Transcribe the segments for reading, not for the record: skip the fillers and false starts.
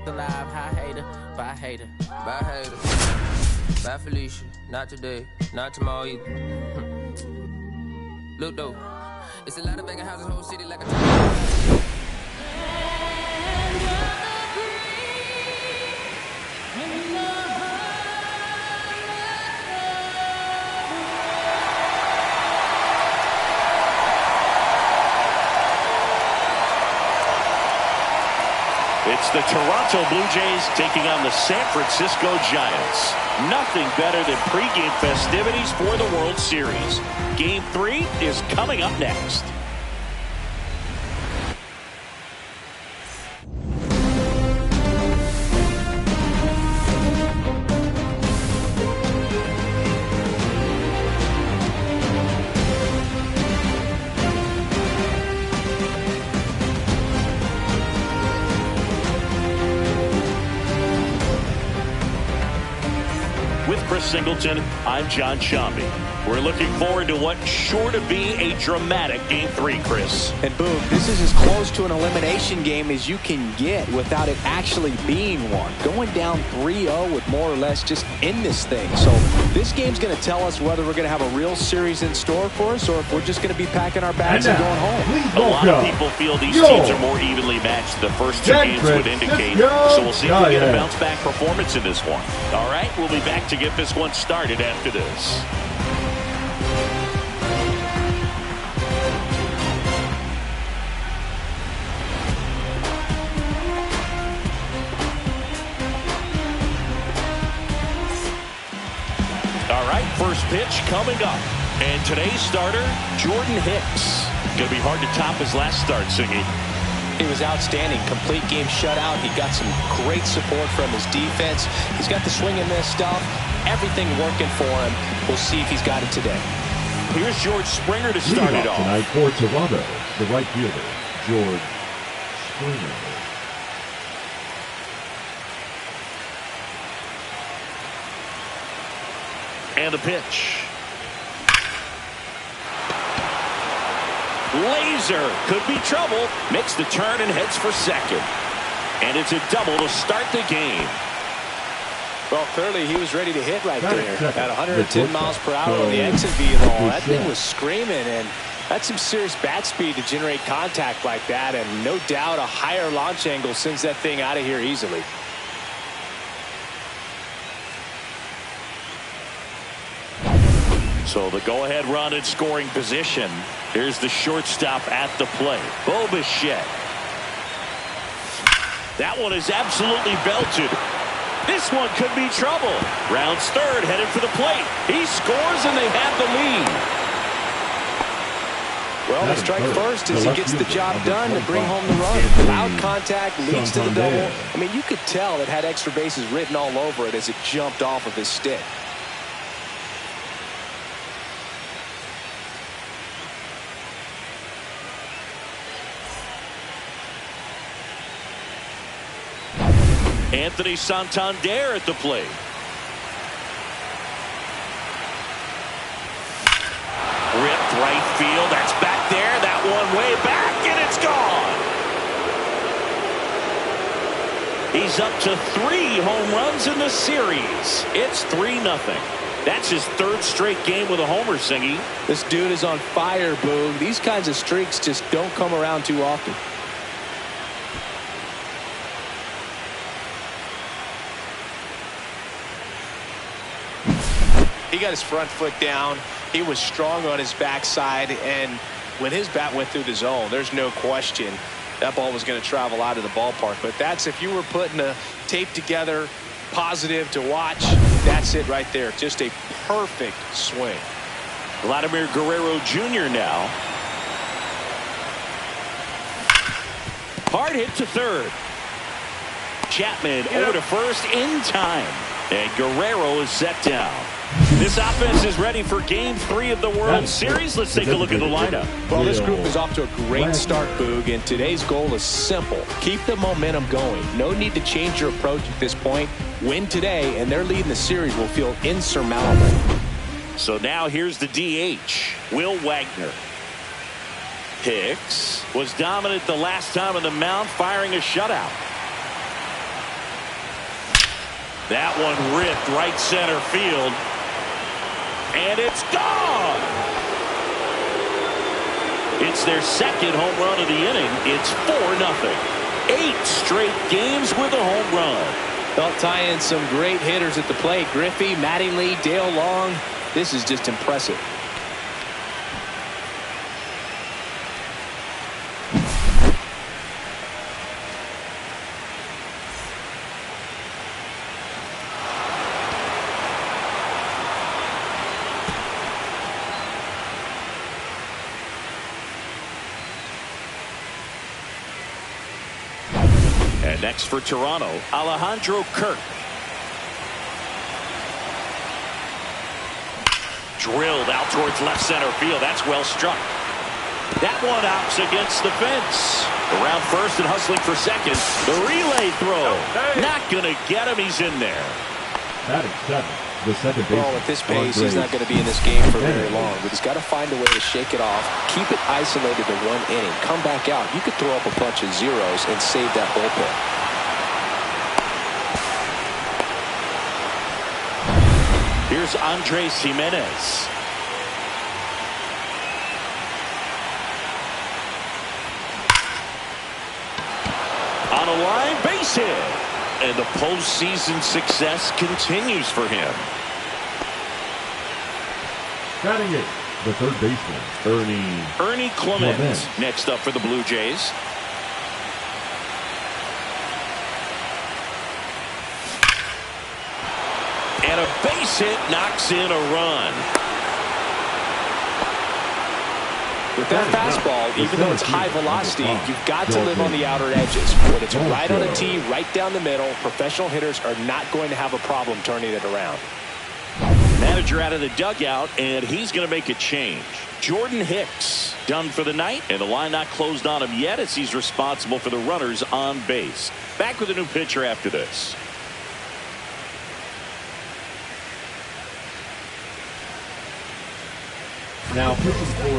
alive, high hater, bye hater, bye hater, bye Felicia, not today, not tomorrow either. Look though, it's a lot of vacant houses, whole city like a It's the Toronto Blue Jays taking on the San Francisco Giants. Nothing better than pregame festivities for the World Series. Game 3 is coming up next. With Chris Singleton, I'm John Shambi. We're looking forward to what's sure to be a dramatic Game 3, Chris. And boom, this is as close to an elimination game as you can get without it actually being one. Going down 3-0 with more or less just in this thing. So this game's going to tell us whether we're going to have a real series in store for us or if we're just going to be packing our bags and going home. A lot of people feel these teams are more evenly matched. The first two games would indicate. So we'll see if we get a bounce-back performance in this one. All right, we'll be back to get this one started after this. All right, first pitch coming up. And today's starter, Jordan Hicks. Going to be hard to top his last start, Siggy. He was outstanding. Complete game shutout. He got some great support from his defense. He's got the swing and miss stuff. Everything working for him. We'll see if he's got it today. Here's George Springer to start it off. Tonight for Toronto, the right fielder, George Springer. And the pitch. Laser could be trouble. Makes the turn and heads for second. And it's a double to start the game. Well, clearly he was ready to hit right there. At 110 miles per hour on the exit vehicle. That thing was screaming, and that's some serious bat speed to generate contact like that. And no doubt a higher launch angle sends that thing out of here easily. So the go-ahead run in scoring position. Here's the shortstop at the plate, Bo Bichette. That one is absolutely belted. This one could be trouble. Rounds third, headed for the plate. He scores, and they have the lead. Well, the strike first as he gets the job done to bring home the run. Loud contact leads to the double. I mean, you could tell it had extra bases written all over it as it jumped off of his stick. Anthony Santander at the plate. Ripped right field. That's back there. That one way back, and it's gone. He's up to 3 home runs in the series. It's 3-0. That's his third straight game with a homer, Singy. This dude is on fire, Boog. These kinds of streaks just don't come around too often. He got his front foot down. He was strong on his backside, and when his bat went through the zone, there's no question that ball was going to travel out of the ballpark. But that's, if you were putting a tape together, positive to watch, that's it right there. Just a perfect swing. Vladimir Guerrero Jr. now. Hard hit to third. Chapman over to first in time. And Guerrero is set down. This offense is ready for Game 3 of the World Series. Let's take a look at the lineup. Well, this group is off to a great start, Boog, and today's goal is simple. Keep the momentum going. No need to change your approach at this point. Win today, and their lead in the series will feel insurmountable. So now here's the DH, Will Wagner. Hicks was dominant the last time on the mound, firing a shutout. That one ripped right center field. And it's gone. It's their second home run of the inning. It's 4-0. 8 straight games with a home run. They'll tie in some great hitters at the plate. Griffey, Mattingly, Dale Long. This is just impressive. And next for Toronto, Alejandro Kirk. Drilled out towards left center field. That's well struck. That one outs against the fence. Around first and hustling for second. The relay throw. Not going to get him. He's in there. Batting 7, the second baseman. Well, at this pace, he's not going to be in this game for very long. But he's got to find a way to shake it off, keep it isolated to one inning, come back out. You could throw up a bunch of zeros and save that bullpen. Here's Andres Jimenez. On a line, base hit. And the postseason success continues for him. Batting 8, the third baseman, Ernie Clement next up for the Blue Jays. And a base hit knocks in a run. With that fastball, even though it's high velocity, you've got to live on the outer edges. When it's right on a tee, right down the middle, professional hitters are not going to have a problem turning it around. Manager out of the dugout, and he's going to make a change. Jordan Hicks done for the night, and the line not closed on him yet as he's responsible for the runners on base. Back with a new pitcher after this. Now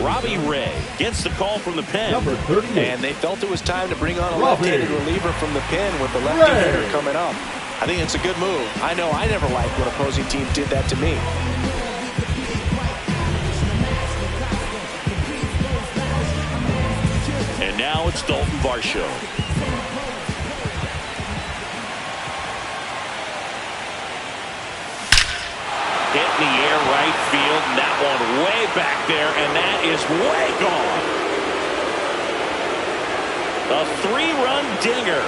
Robbie Ray gets the call from the pen. Number 38. And they felt it was time to bring on a left-handed reliever from the pen with the lefty hitter coming up. I think it's a good move. I know I never liked when opposing teams did that to me. And now it's Dalton Varsho. Hit in the air right field, and that one way back there, and that is way gone. A 3-run dinger.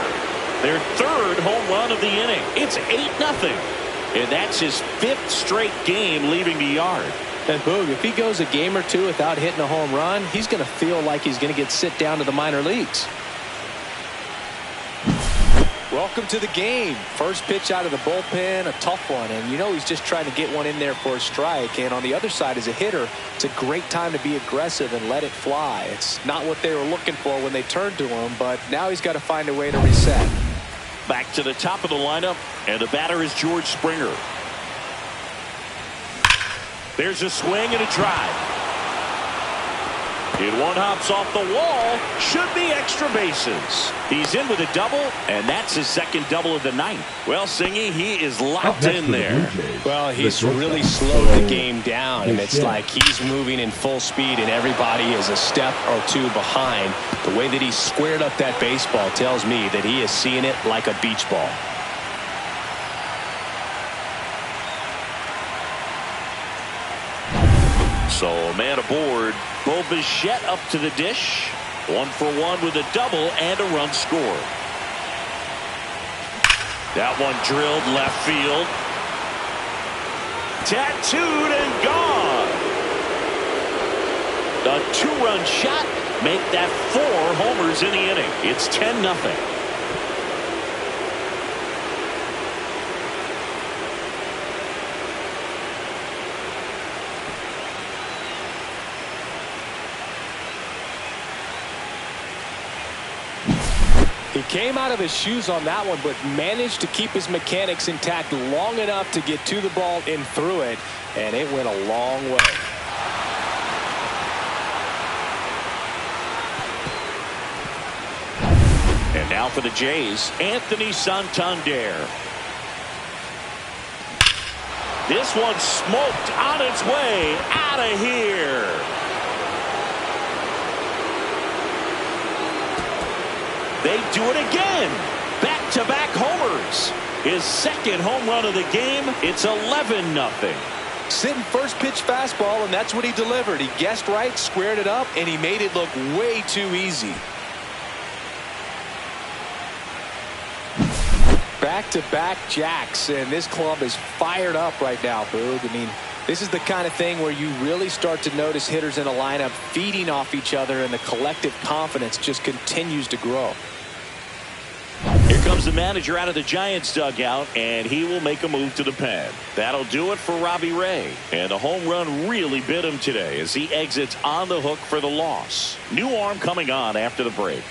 Their third home run of the inning. It's 8-0. And that's his 5th straight game leaving the yard. And Boog, if he goes a game or two without hitting a home run, he's going to feel like he's going to get sit down to the minor leagues. Welcome to the game. First pitch out of the bullpen, a tough one. And you know he's just trying to get one in there for a strike. And on the other side, as a hitter, it's a great time to be aggressive and let it fly. It's not what they were looking for when they turned to him, but now he's got to find a way to reset. Back to the top of the lineup, and the batter is George Springer. There's a swing and a drive. Hit one, hops off the wall. Should be extra bases. He's in with a double, and that's his second double of the night. Well, Singy, he is locked in there. Well, he's really slowed the game down, and it's like he's moving in full speed, and everybody is a step or two behind. The way that he squared up that baseball tells me that he is seeing it like a beach ball. So a man aboard. Bo Bichette up to the dish. 1 for 1 with a double and a run scored. That one drilled left field. Tattooed and gone. A 2-run shot. Make that 4 homers in the inning. It's 10-0. He came out of his shoes on that one, but managed to keep his mechanics intact long enough to get to the ball and through it, and it went a long way. And now for the Jays, Anthony Santander. This one's smoked on its way out of here. They do it again. Back-to-back homers. His second home run of the game. It's 11-0. Sitting first pitch fastball, and that's what he delivered. He guessed right, squared it up, and he made it look way too easy. Back-to-back jacks, and this club is fired up right now, Boog. I mean, this is the kind of thing where you really start to notice hitters in a lineup feeding off each other, and the collective confidence just continues to grow. Here comes the manager out of the Giants dugout, and he will make a move to the pen. That'll do it for Robbie Ray. And the home run really bit him today as he exits on the hook for the loss. New arm coming on after the break.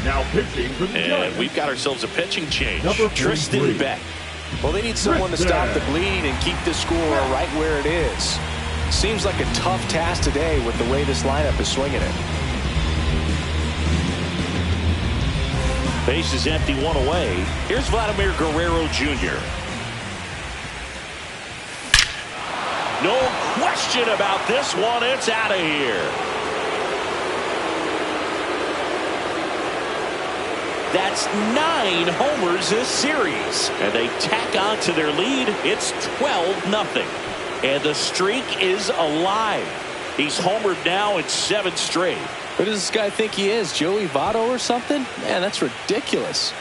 Now pitching for the Giants. And we've got ourselves a pitching change. Tristan Beck. Well, they need someone to stop the bleeding and keep the score right where it is. Seems like a tough task today with the way this lineup is swinging it. Base is empty, one away. Here's Vladimir Guerrero Jr. No question about this one. It's out of here. That's 9 homers this series. And they tack on to their lead. It's 12-0. And the streak is alive. He's homered now in 7 straight. Who does this guy think he is, Joey Votto or something? Man, that's ridiculous.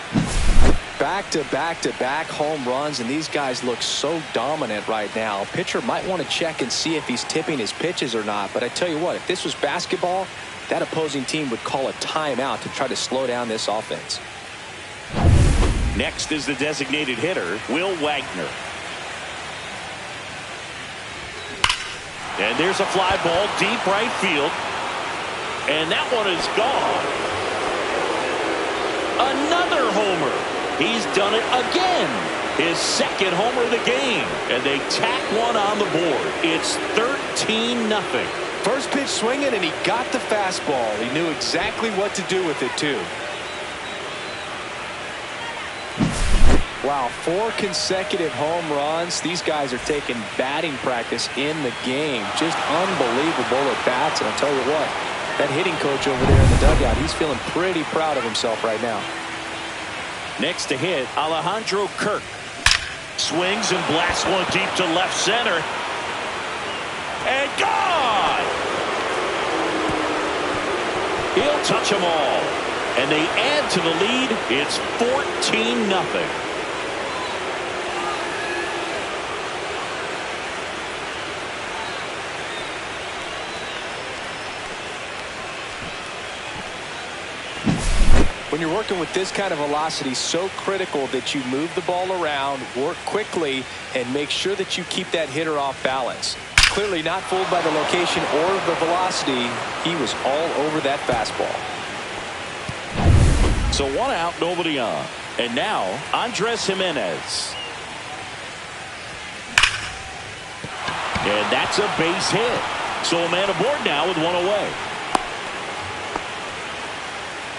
Back-to-back-to-back home runs, and these guys look so dominant right now. Pitcher might want to check and see if he's tipping his pitches or not. But I tell you what, if this was basketball, that opposing team would call a timeout to try to slow down this offense. Next is the designated hitter, Will Wagner. And there's a fly ball deep right field. And that one is gone. Another homer. He's done it again. His second homer of the game. And they tack one on the board. It's 13-0. First pitch swinging, and he got the fastball. He knew exactly what to do with it, too. Wow, 4 consecutive home runs. These guys are taking batting practice in the game. Just unbelievable at bats. And I'll tell you what, that hitting coach over there in the dugout, he's feeling pretty proud of himself right now. Next to hit, Alejandro Kirk. Swings and blasts one deep to left center. And gone! He'll touch them all. And they add to the lead. It's 14-0. When you're working with this kind of velocity, so critical that you move the ball around, work quickly, and make sure that you keep that hitter off balance. Clearly not fooled by the location or the velocity. He was all over that fastball. So 1 out, nobody on. And now, Andres Jimenez. And that's a base hit. So a man aboard now with 1 away.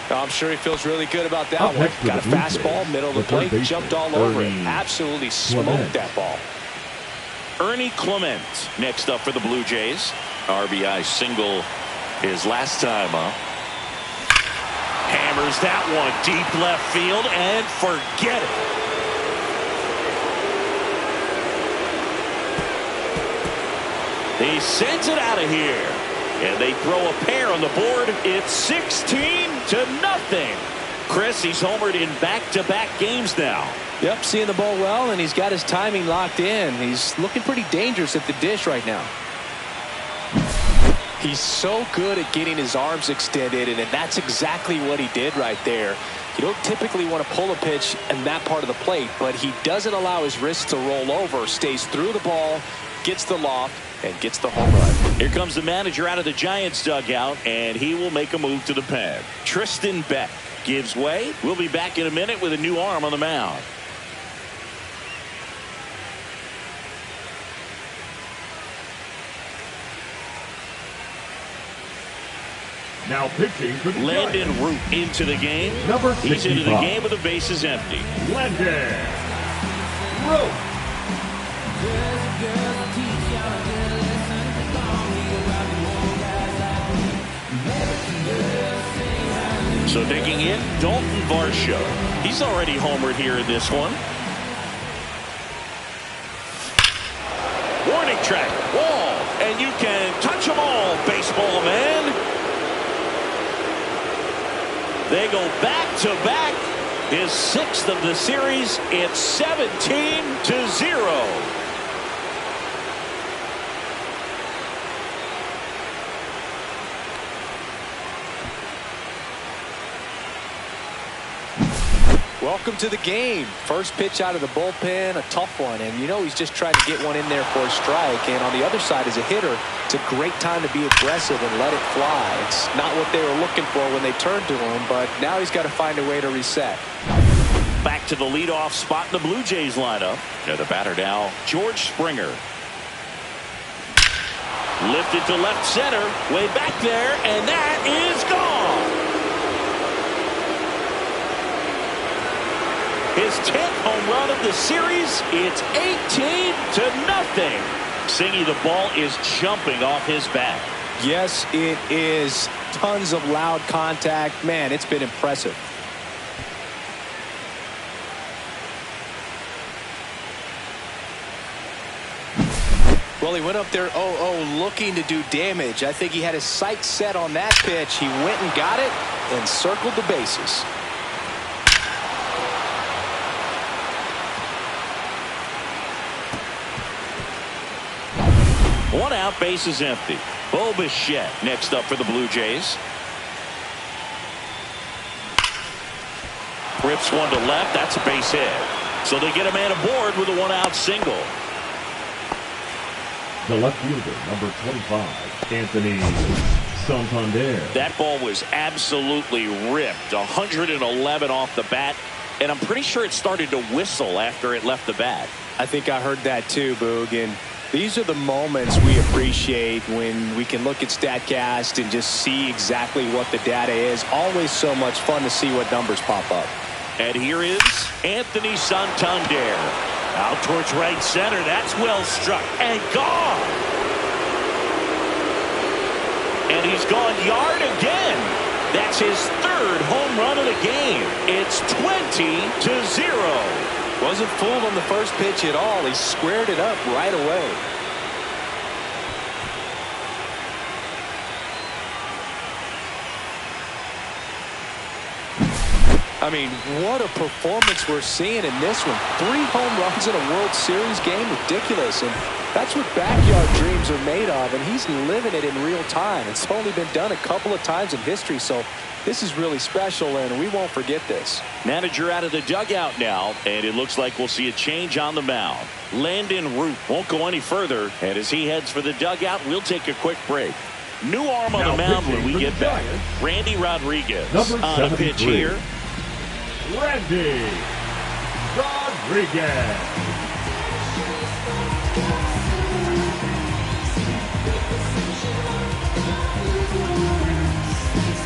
I'm sure he feels really good about that one. Got a fastball, middle of the plate, jumped all over it. Absolutely smoked that ball. Ernie Clement next up for the Blue Jays. RBI single his last time up. Hammers that one deep left field and forget it. He sends it out of here. And they throw a pair on the board. It's 16-0. Chris, he's homered in back-to-back games now. Yep, seeing the ball well, and he's got his timing locked in. He's looking pretty dangerous at the dish right now. He's so good at getting his arms extended, and that's exactly what he did right there. You don't typically want to pull a pitch in that part of the plate, but he doesn't allow his wrists to roll over, stays through the ball, gets the loft, and gets the home run. Here comes the manager out of the Giants dugout, and he will make a move to the pen. Tristan Beck gives way. We'll be back in a minute with a new arm on the mound. Now pitching for the Landon Giants. Root into the game. Number He's into the 65. game with the bases empty. Landon Root. So digging in, Dalton Varsho. He's already homered here in this one. Warning track, wall, and you can touch them all, baseball man. They go back to back. His 6th of the series. It's 17-0. Welcome to the game. First pitch out of the bullpen, a tough one, and you know he's just trying to get one in there for a strike. And on the other side, as a hitter, it's a great time to be aggressive and let it fly. It's not what they were looking for when they turned to him, but now he's got to find a way to reset. Back to the leadoff spot in the Blue Jays lineup. They're the batter now, George Springer. Lifted to left center, way back there, and that is gone. His 10th home run of the series. It's 18-0. Singy, the ball is jumping off his bat. Yes, it is. Tons of loud contact. Man, it's been impressive. Well, he went up there 0-0 looking to do damage. I think he had his sights set on that pitch. He went and got it and circled the bases. One out, base is empty. Bo Bichette next up for the Blue Jays. Rips one to left. That's a base hit. So they get a man aboard with a one-out single. The left fielder, number 25, Anthony Santander. That ball was absolutely ripped. 111 off the bat. And I'm pretty sure it started to whistle after it left the bat. I think I heard that too, Boog. And these are the moments we appreciate when we can look at StatCast and just see exactly what the data is. Always so much fun to see what numbers pop up. And here is Anthony Santander. Out towards right center. That's well struck and gone. And he's gone yard again. That's his 3rd home run of the game. It's 20-0. Wasn't fooled on the first pitch at all. He squared it up right away. I mean, what a performance we're seeing in this one. 3 home runs in a World Series game. Ridiculous. And that's what backyard dreams are made of. And he's living it in real time. It's only been done a couple of times in history. So this is really special, and we won't forget this. Manager out of the dugout now, and it looks like we'll see a change on the mound. Landon Root won't go any further, and as he heads for the dugout, we'll take a quick break. New arm on the mound when we get back. Randy Rodriguez on a pitch here. Randy Rodriguez.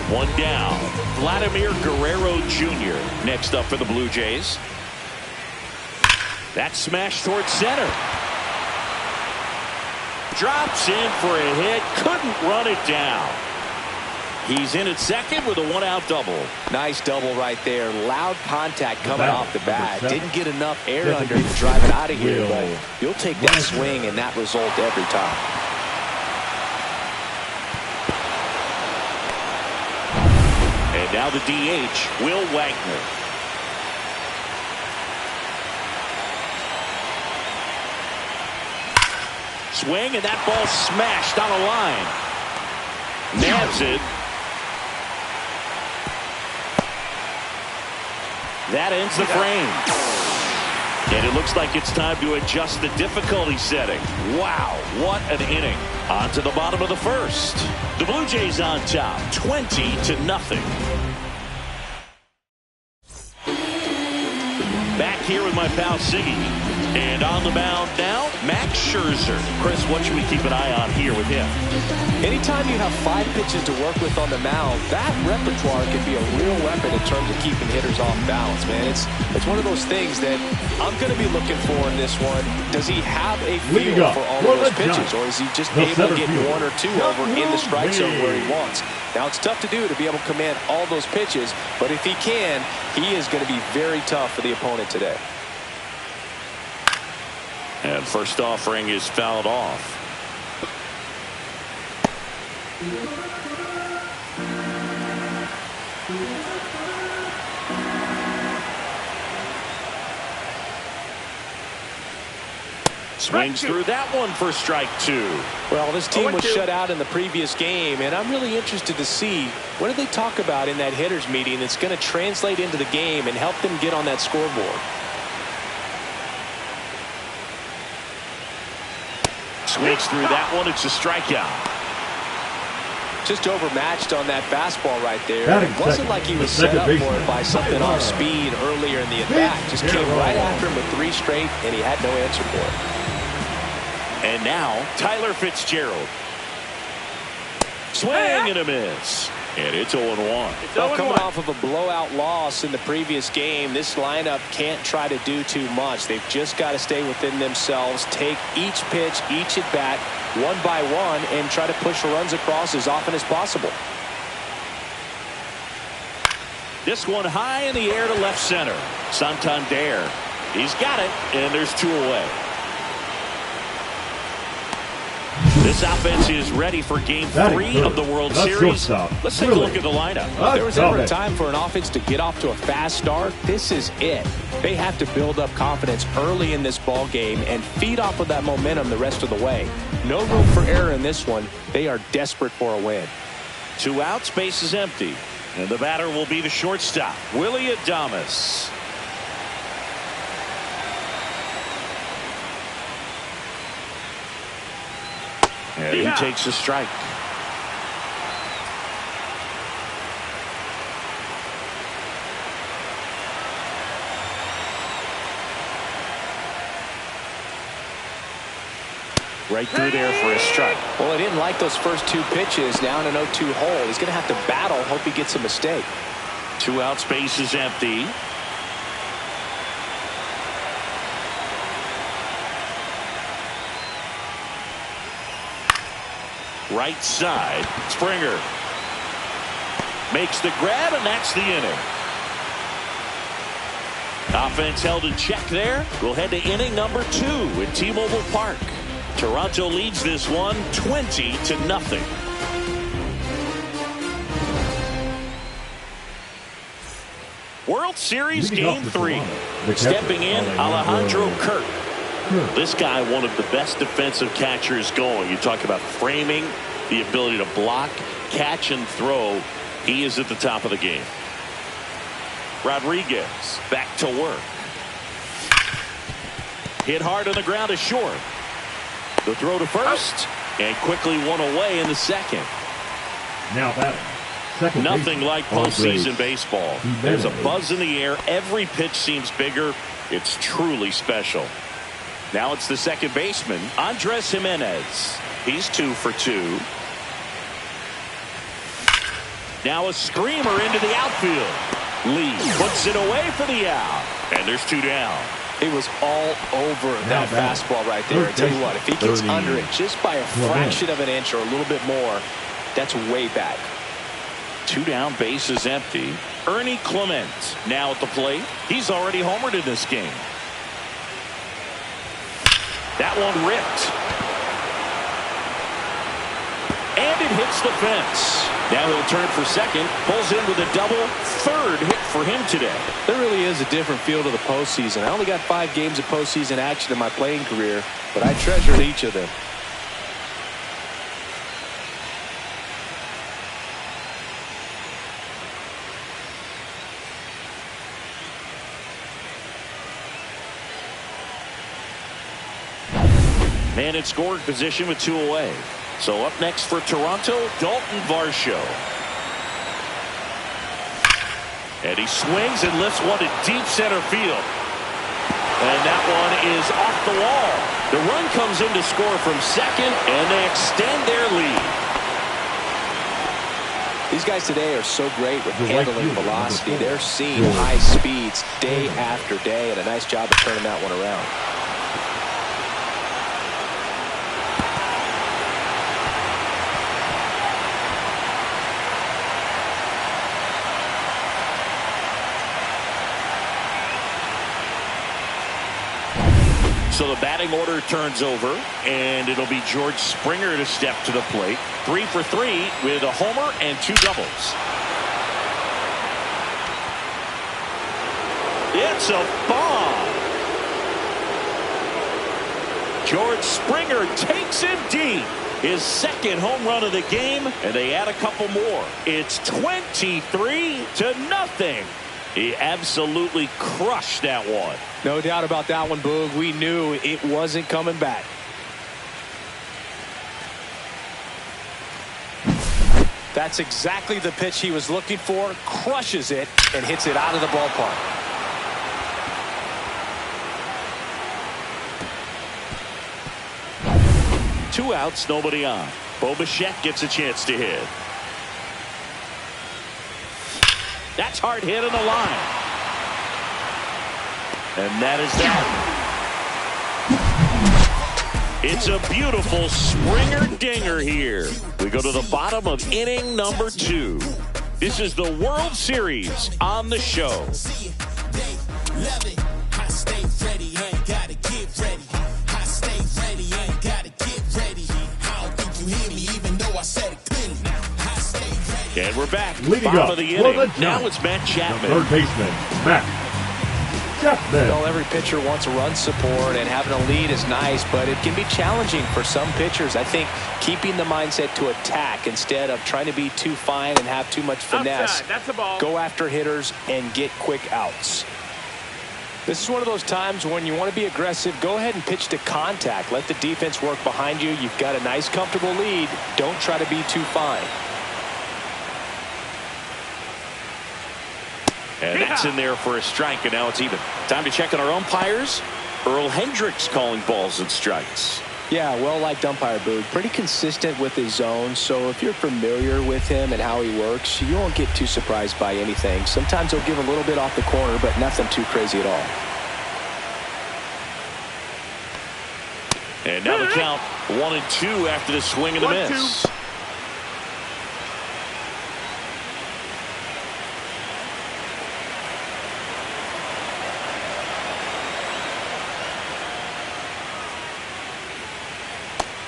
One down. Vladimir Guerrero Jr. next up for the Blue Jays. That smash towards center. Drops in for a hit. Couldn't run it down. He's in at second with a one-out double. Nice double right there. Loud contact coming off the bat. Didn't get enough air under to drive it out of here, but you'll take that swing and that result every time. And now the DH, Will Wagner. Swing, and that ball smashed on a line. Nabs it. That ends the frame. And it looks like it's time to adjust the difficulty setting. Wow, what an inning. On to the bottom of the first. The Blue Jays on top, 20-0. Back here with my pal Siggy. And on the mound now, Max Scherzer. Chris, what should we keep an eye on here with him? Anytime you have 5 pitches to work with on the mound, that repertoire can be a real weapon in terms of keeping hitters off balance, man. It's one of those things that I'm going to be looking for in this one. Does he have a feel for all of those pitches, or is he just able to get 1 or 2 over in the strike zone where he wants? Now, it's tough to do to be able to command all those pitches, but if he can, he is going to be very tough for the opponent today. And first offering is fouled off. Swings through that one for strike 2. Well, this team was shut out in the previous game, and I'm really interested to see what did they talk about in that hitters meeting that's going to translate into the game and help them get on that scoreboard. Swings through that one. It's a strikeout. Just overmatched on that fastball right there. It wasn't like he was set up for it by something off speed earlier in the at-bat. Just came right after him with 3 straight, and he had no answer for it. And now, Tyler Fitzgerald. Swing and a miss. And it's 0-1. Well, coming off of a blowout loss in the previous game, this lineup can't try to do too much. They've just got to stay within themselves, take each pitch, each at-bat, one by one, and try to push runs across as often as possible. This one high in the air to left center. Santander. He's got it, and there's 2 away. This offense is ready for Game 3 of the World Series. Let's take a look at the lineup. If there was ever a time for an offense to get off to a fast start, this is it. They have to build up confidence early in this ball game and feed off of that momentum the rest of the way. No room for error in this one. They are desperate for a win. 2 outs, base is empty. And the batter will be the shortstop, Willie Adames. And he takes a strike. Right through there for a strike. Well, he didn't like those first 2 pitches. Now in an 0-2 hole. He's going to have to battle. Hope he gets a mistake. 2 outs, base is empty. Right side, Springer makes the grab, and that's the inning. Offense held in check there. We'll head to inning number 2 at T-Mobile Park. Toronto leads this one 20-0. World Series Game 3. Stepping in, Alejandro Kirk. This guy, one of the best defensive catchers going. You talk about framing, the ability to block, catch, and throw. He is at the top of the game. Rodriguez back to work. Hit hard on the ground to short. The throw to first, and quickly one away in the second. Now batting. Second Nothing like postseason baseball. There's a buzz in the air. Every pitch seems bigger. It's truly special. Now it's the second baseman, Andres Jimenez. He's 2 for 2. Now a screamer into the outfield. Lee puts it away for the out. And there's 2 down. It was all over that fastball right there. I tell you what, if he gets under it just by a fraction of an inch or a little bit more, that's way back. 2 down, base is empty. Ernie Clement now at the plate. He's already homered in this game. That one ripped. And it hits the fence. Now he'll turn for second. Pulls in with a double. 3rd hit for him today. There really is a different feel to the postseason. I only got 5 games of postseason action in my playing career, but I treasure each of them. Man in scoring position with 2 away. So up next for Toronto, Dalton Varsho. And he swings and lifts one to deep center field. And that one is off the wall. The run comes in to score from second, and they extend their lead. These guys today are so great with handling velocity. They're seeing high speeds day after day, and a nice job of turning that one around. So the batting order turns over, and it'll be George Springer to step to the plate. 3 for 3 with a homer and 2 doubles. It's a bomb. George Springer takes him deep. His second home run of the game, and they add a couple more. It's 23-0. He absolutely crushed that one. No doubt about that one, Boog. We knew it wasn't coming back. That's exactly the pitch he was looking for. Crushes it and hits it out of the ballpark. Two outs, nobody on. Bo Bichette gets a chance to hit. That's hard hit on the line. And that is that. It's a beautiful Springer dinger here. We go to the bottom of inning number 2. This is the World Series on the show. And we're back. Leading Bottom up of the for inning. the Now it's Matt Chapman. third baseman, Matt Chapman. Well, every pitcher wants run support, and having a lead is nice, but it can be challenging for some pitchers. I think keeping the mindset to attack instead of trying to be too fine and have too much finesse. Outside, that's a ball. Go after hitters and get quick outs. This is one of those times when you want to be aggressive. Go ahead and pitch to contact. Let the defense work behind you. You've got a nice, comfortable lead. Don't try to be too fine. And that's in there for a strike, and now it's even. Time to check on our umpires. Earl Hendricks calling balls and strikes. Yeah, well-liked umpire, Boog. Pretty consistent with his zone, so if you're familiar with him and how he works, you won't get too surprised by anything. Sometimes he'll give a little bit off the corner, but nothing too crazy at all. And now the count 1-2 after the swing and the miss.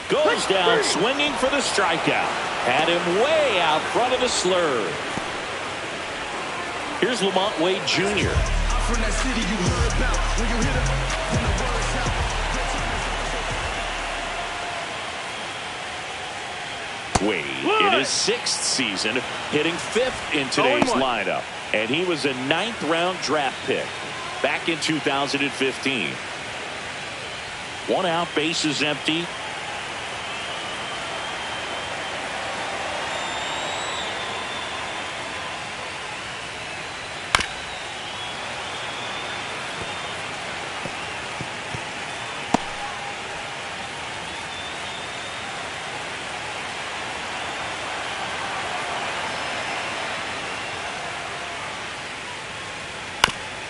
Goes down swinging for the strikeout. Had him way out front of the slur. Here's Lamont Wade Jr. Wade in his 6th season, hitting 5th in today's lineup. And he was a 9th-round draft pick back in 2015. 1 out, bases empty.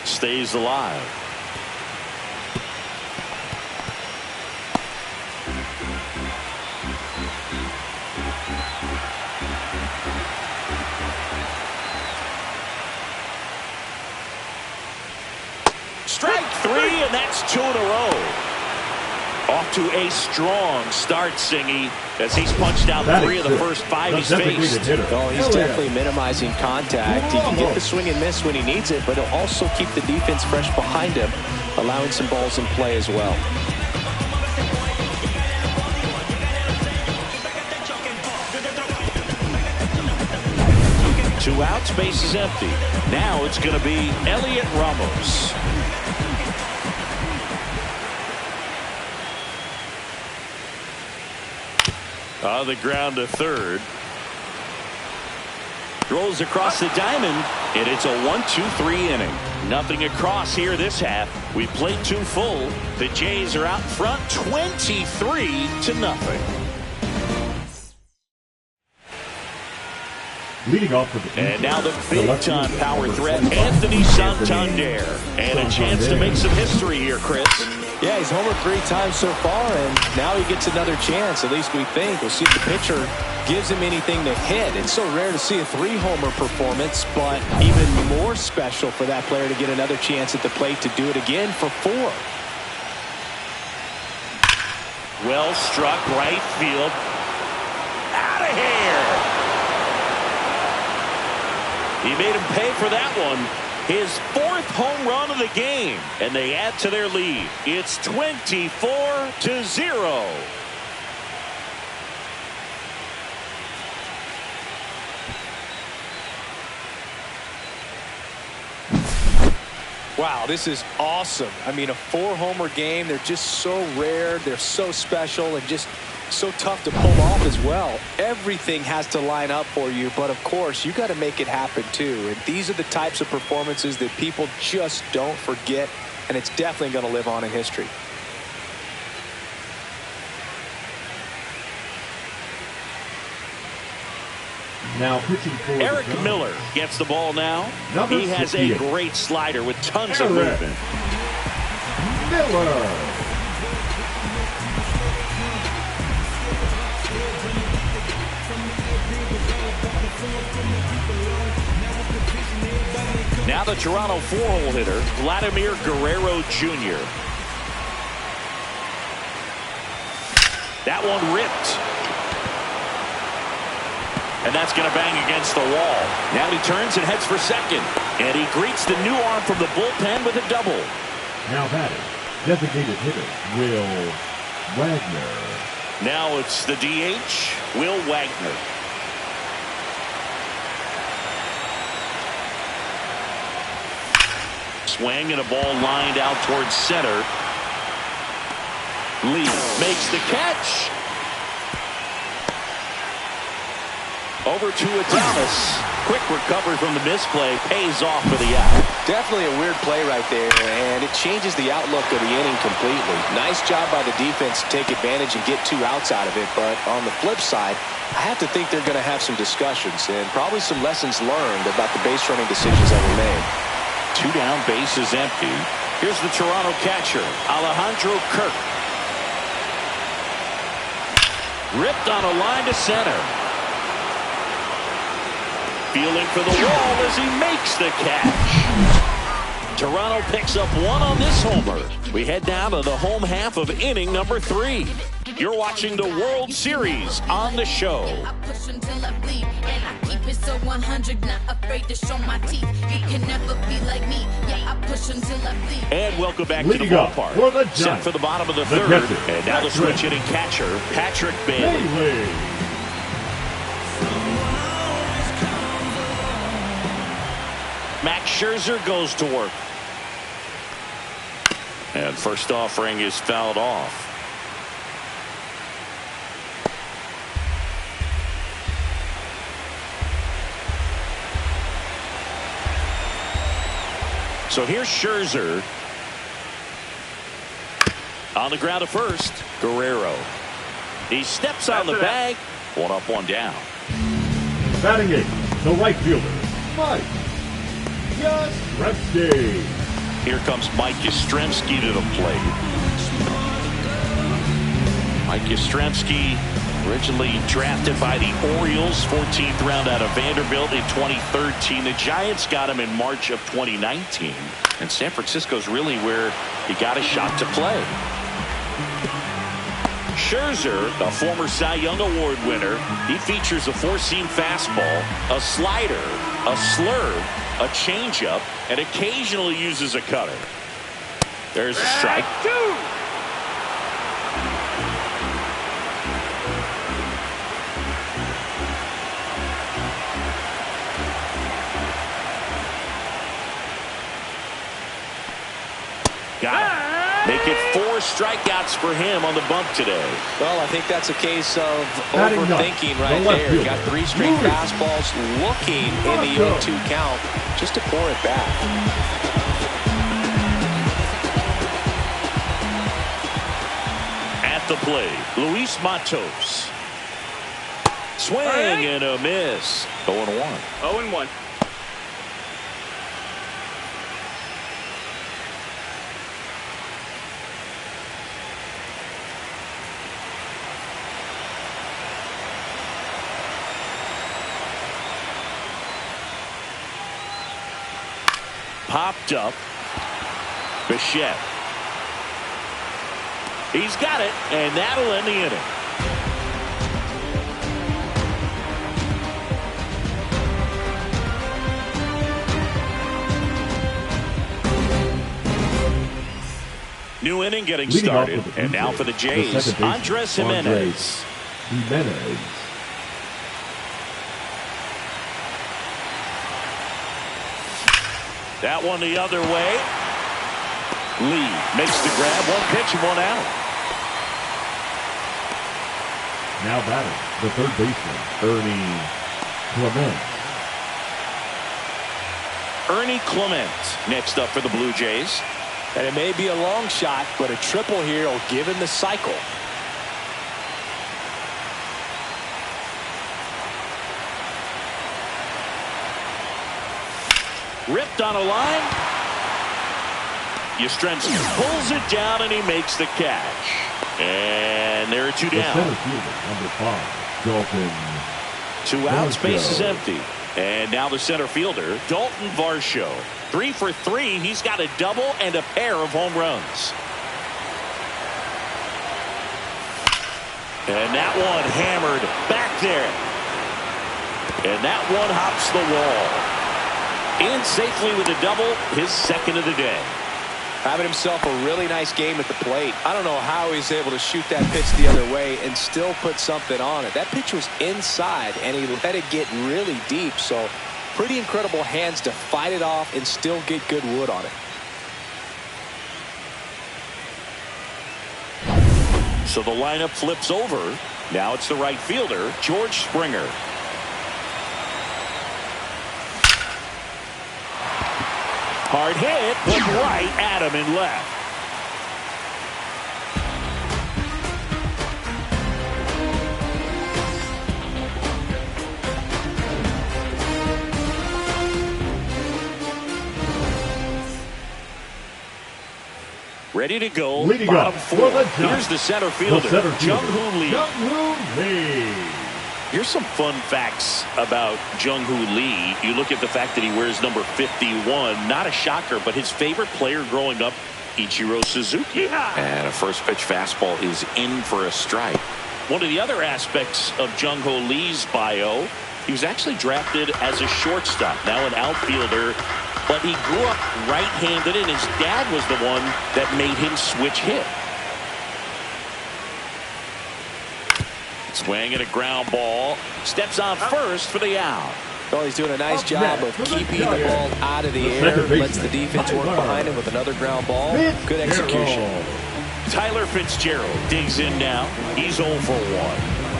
Stays alive. Strike 3, and that's 2 in a row. Off to a strong start, Singy, as he's punched out 3 of the first 5 he's faced. Oh, he's definitely minimizing contact. He can get the swing and miss when he needs it, but he'll also keep the defense fresh behind him, allowing some balls in play as well. Two outs, base is empty. Now it's going to be Elliot Ramos. On the ground to third. Rolls across the diamond. And it's a 1-2-3 inning. Nothing across here this half. We played 2 full. The Jays are out front 23-0. Leading off for the And now the big-time power threat, Anthony Santander. And a chance to make some history here, Chris. Yeah, he's homered 3 times so far, and now he gets another chance, at least we think. We'll see if the pitcher gives him anything to hit. It's so rare to see a 3-homer performance, but even more special for that player to get another chance at the plate to do it again for 4. Well struck right field. Out of here! He made him pay for that one. His 4th home run of the game, and they add to their lead. It's 24-0. Wow, this is awesome. I mean, a 4-homer game, they're just so rare, they're so special, and just so tough to pull off as well. Everything has to line up for you, but of course you got to make it happen too. And these are the types of performances that people just don't forget, and it's definitely going to live on in history. Now pitching for Eric Miller gets the ball now. He has a great slider with tons of movement. Miller. Now the Toronto 4-hole hitter, Vladimir Guerrero Jr. That one ripped. And that's going to bang against the wall. Now he turns and heads for second. And he greets the new arm from the bullpen with a double. Now batting, designated hitter, Will Wagner. Now it's the DH, Will Wagner. Swing and a ball lined out towards center. Lee makes the catch. Over to Adames. Quick recovery from the misplay. Pays off for the out. Definitely a weird play right there, and it changes the outlook of the inning completely. Nice job by the defense to take advantage and get 2 outs out of it, but on the flip side, I have to think they're going to have some discussions and probably some lessons learned about the base running decisions that were made. 2 down, base is empty. Here's the Toronto catcher, Alejandro Kirk. Ripped on a line to center. Feeling for the wall as he makes the catch. Toronto picks up 1 on this homer. We head down to the home half of inning number 3. You're watching the World Series on the show. I push until I bleed, and I keep it so 100, not afraid to show my teeth. You can never be like me. Yeah, I push until I bleed. And welcome back to the ballpark. Set for the bottom of the 3rd. And now the switch hitting catcher, Patrick Bailey. Max Scherzer goes to work. And first offering is fouled off. So here's Scherzer. On the ground to first, Guerrero. He steps on the bag. 1 up, 1 down. Batting 8th, the right fielder, Mike Yastrzemski. Here comes Mike Yastrzemski to the plate. Mike Yastrzemski, originally drafted by the Orioles, 14th round out of Vanderbilt in 2013. The Giants got him in March of 2019. And San Francisco's really where he got a shot to play. Scherzer, a former Cy Young Award winner, he features a 4-seam fastball, a slider, a slurve, a changeup, and occasionally uses a cutter. There's a strike. Got him. Make it 4 strikeouts for him on the bump today. Well, I think that's a case of Batting overthinking up, right the left there. fielder, Got 3 straight fastballs looking in the 0-2 count just to pour it back. At the plate, Luis Matos. Swing and a miss. 0-1. 0-1. Popped up. Bichette. He's got it, and that'll end the inning. New inning getting started, and now for the Jays, Andres Jimenez. That one the other way. Lee makes the grab, 1 pitch and 1 out. Now batting, the third baseman, Ernie Clement next up for the Blue Jays. And it may be a long shot, but a triple here will give him the cycle. Ripped on a line. Yastrzemski pulls it down and he makes the catch. And there are 2 down. The center fielder, number 5, Dalton. 2 outs, base is empty. And now the center fielder, Dalton Varsho. 3 for 3. He's got a double and a pair of home runs. And that one hammered back there. And that one hops the wall. In safely with a double, his second of the day. Having himself a really nice game at the plate. I don't know how he's able to shoot that pitch the other way and still put something on it. That pitch was inside, and he let it get really deep. So pretty incredible hands to fight it off and still get good wood on it. So the lineup flips over. Now it's the right fielder, George Springer. Hard hit, but right at him and left. Ready to go. Leading bottom up 4. for the Here's the center fielder, Jung-Hoo Lee. Here's some fun facts about Jung-Hoo Lee. You look at the fact that he wears number 51. Not a shocker, but his favorite player growing up, Ichiro Suzuki. And a first pitch fastball is in for a strike. One of the other aspects of Jung-Hoo Lee's bio, he was actually drafted as a shortstop, now an outfielder, but he grew up right-handed, and his dad was the one that made him switch hit. Swing and a ground ball. Steps on first for the out. Well, he's doing a nice job of keeping the ball out of the air. Lets the defense work behind him with another ground ball. Good execution. Tyler Fitzgerald digs in now. He's 0 for 1.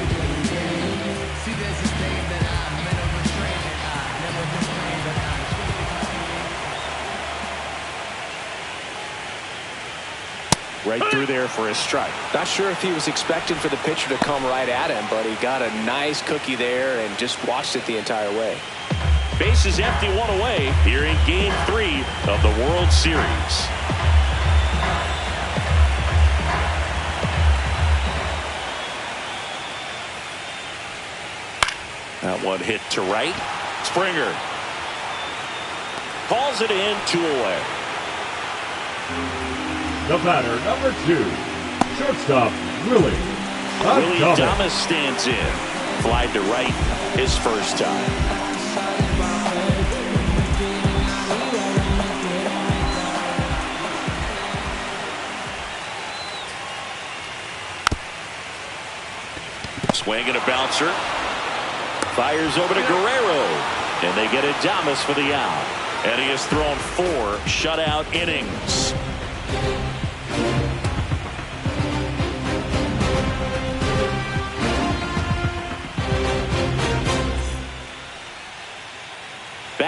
Right through there for a strike. Not sure if he was expecting for the pitcher to come right at him, but he got a nice cookie there and just watched it the entire way. Base is empty, 1 away here in Game 3 of the World Series. That one hit to right. Springer calls it in, 2 away. The batter, number 2, shortstop, Willie Thomas stands in. Fly to right his first time. Swing and a bouncer. Fires over to Guerrero. And they get Adames for the out. And he has thrown 4 shutout innings.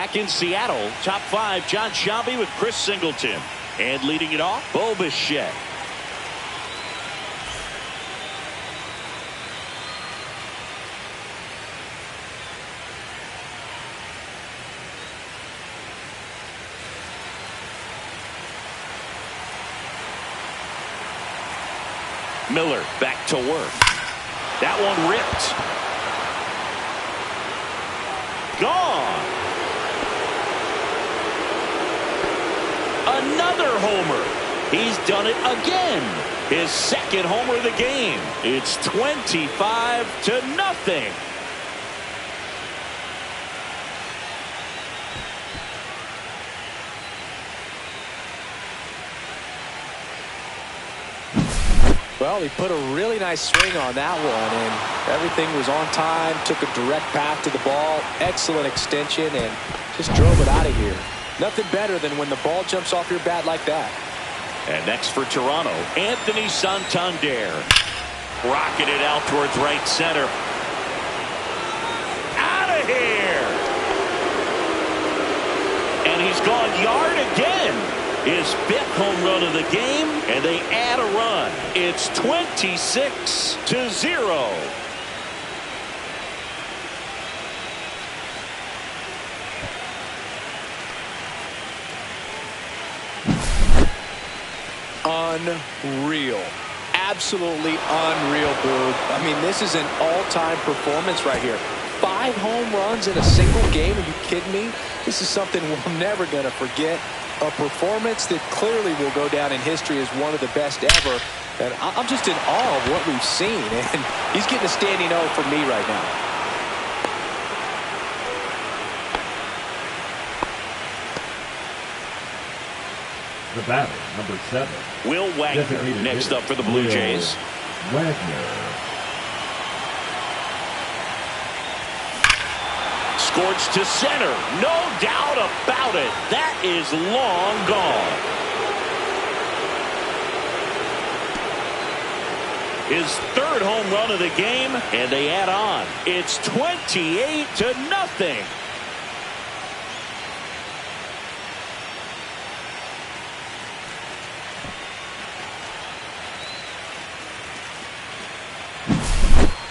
Back in Seattle, top 5, John Shelby with Chris Singleton. And leading it off, Bo Bichette. Miller back to work. That one ripped. Gone. Another homer. He's done it again. His second homer of the game. It's 25-0. Well, he put a really nice swing on that one, and everything was on time, took a direct path to the ball, excellent extension, and just drove it out of here. Nothing better than when the ball jumps off your bat like that. And next for Toronto, Anthony Santander. Rocketed out towards right center. Out of here! And he's gone yard again. His 5th home run of the game, and they add a run. It's 26-0. Unreal. Absolutely unreal, Boog. I mean, this is an all-time performance right here. 5 home runs in a single game. Are you kidding me? This is something we're never going to forget. A performance that clearly will go down in history as one of the best ever. And I'm just in awe of what we've seen. And he's getting a standing O from me right now. The batter, number 7. Will Wagner next up for the Blue Jays. Wagner. Scorched to center. No doubt about it. That is long gone. His 3rd home run of the game, and they add on. It's 28-0.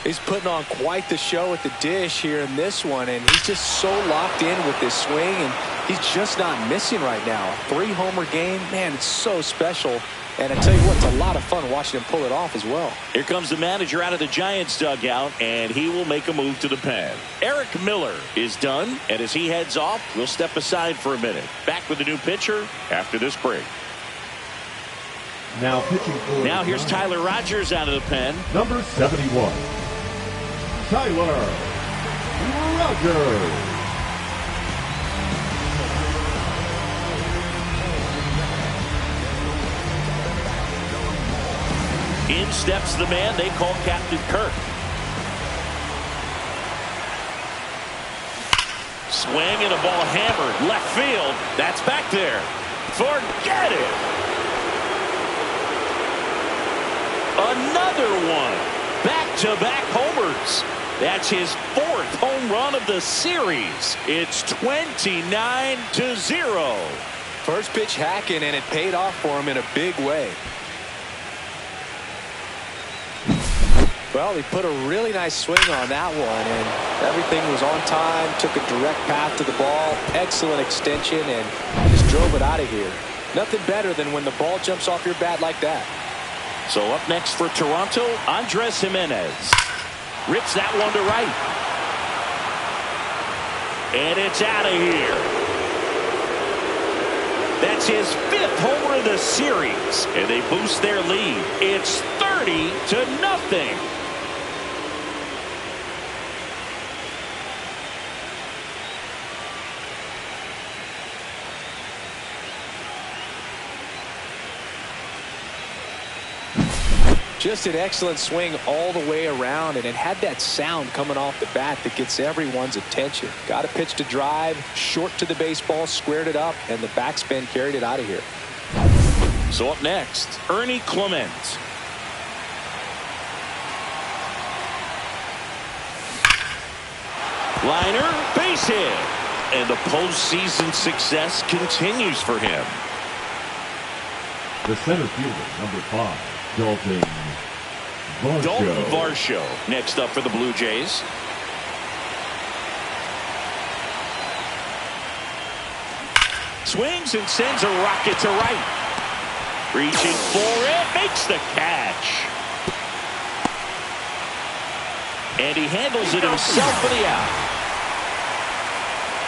He's putting on quite the show at the dish here in this one, and he's just so locked in with this swing, and he's just not missing right now. 3-homer game, man, it's so special. And I tell you what, it's a lot of fun watching him pull it off as well. Here comes the manager out of the Giants dugout, and he will make a move to the pen. Eric Miller is done, and as he heads off, we'll step aside for a minute. Back with a new pitcher after this break. Now pitching for Now here's Tyler Rogers out of the pen. Number 71. Tyler Rogers. In steps the man they call Captain Kirk. Swing and a ball hammered left field. That's back there. Forget it. Another one. Back-to-back homers. That's his 4th home run of the series. It's 29-0. First pitch hacking, and it paid off for him in a big way. Well, he put a really nice swing on that one, and everything was on time, took a direct path to the ball, excellent extension, and just drove it out of here. Nothing better than when the ball jumps off your bat like that. So up next for Toronto, Andres Gimenez. Rips that one to right. And it's out of here. That's his 5th homer of the series, and they boost their lead. It's 30-0. Just an excellent swing all the way around, and it had that sound coming off the bat that gets everyone's attention. Got a pitch to drive, short to the baseball, squared it up, and the backspin carried it out of here. So up next, Ernie Clement. Liner, base hit. and the postseason success continues for him. The center fielder, number 5, Dalton Varsho. Dalton Varsho next up for the Blue Jays. Swings and sends a rocket to right. Reaching for it, makes the catch. And he handles it himself for the out.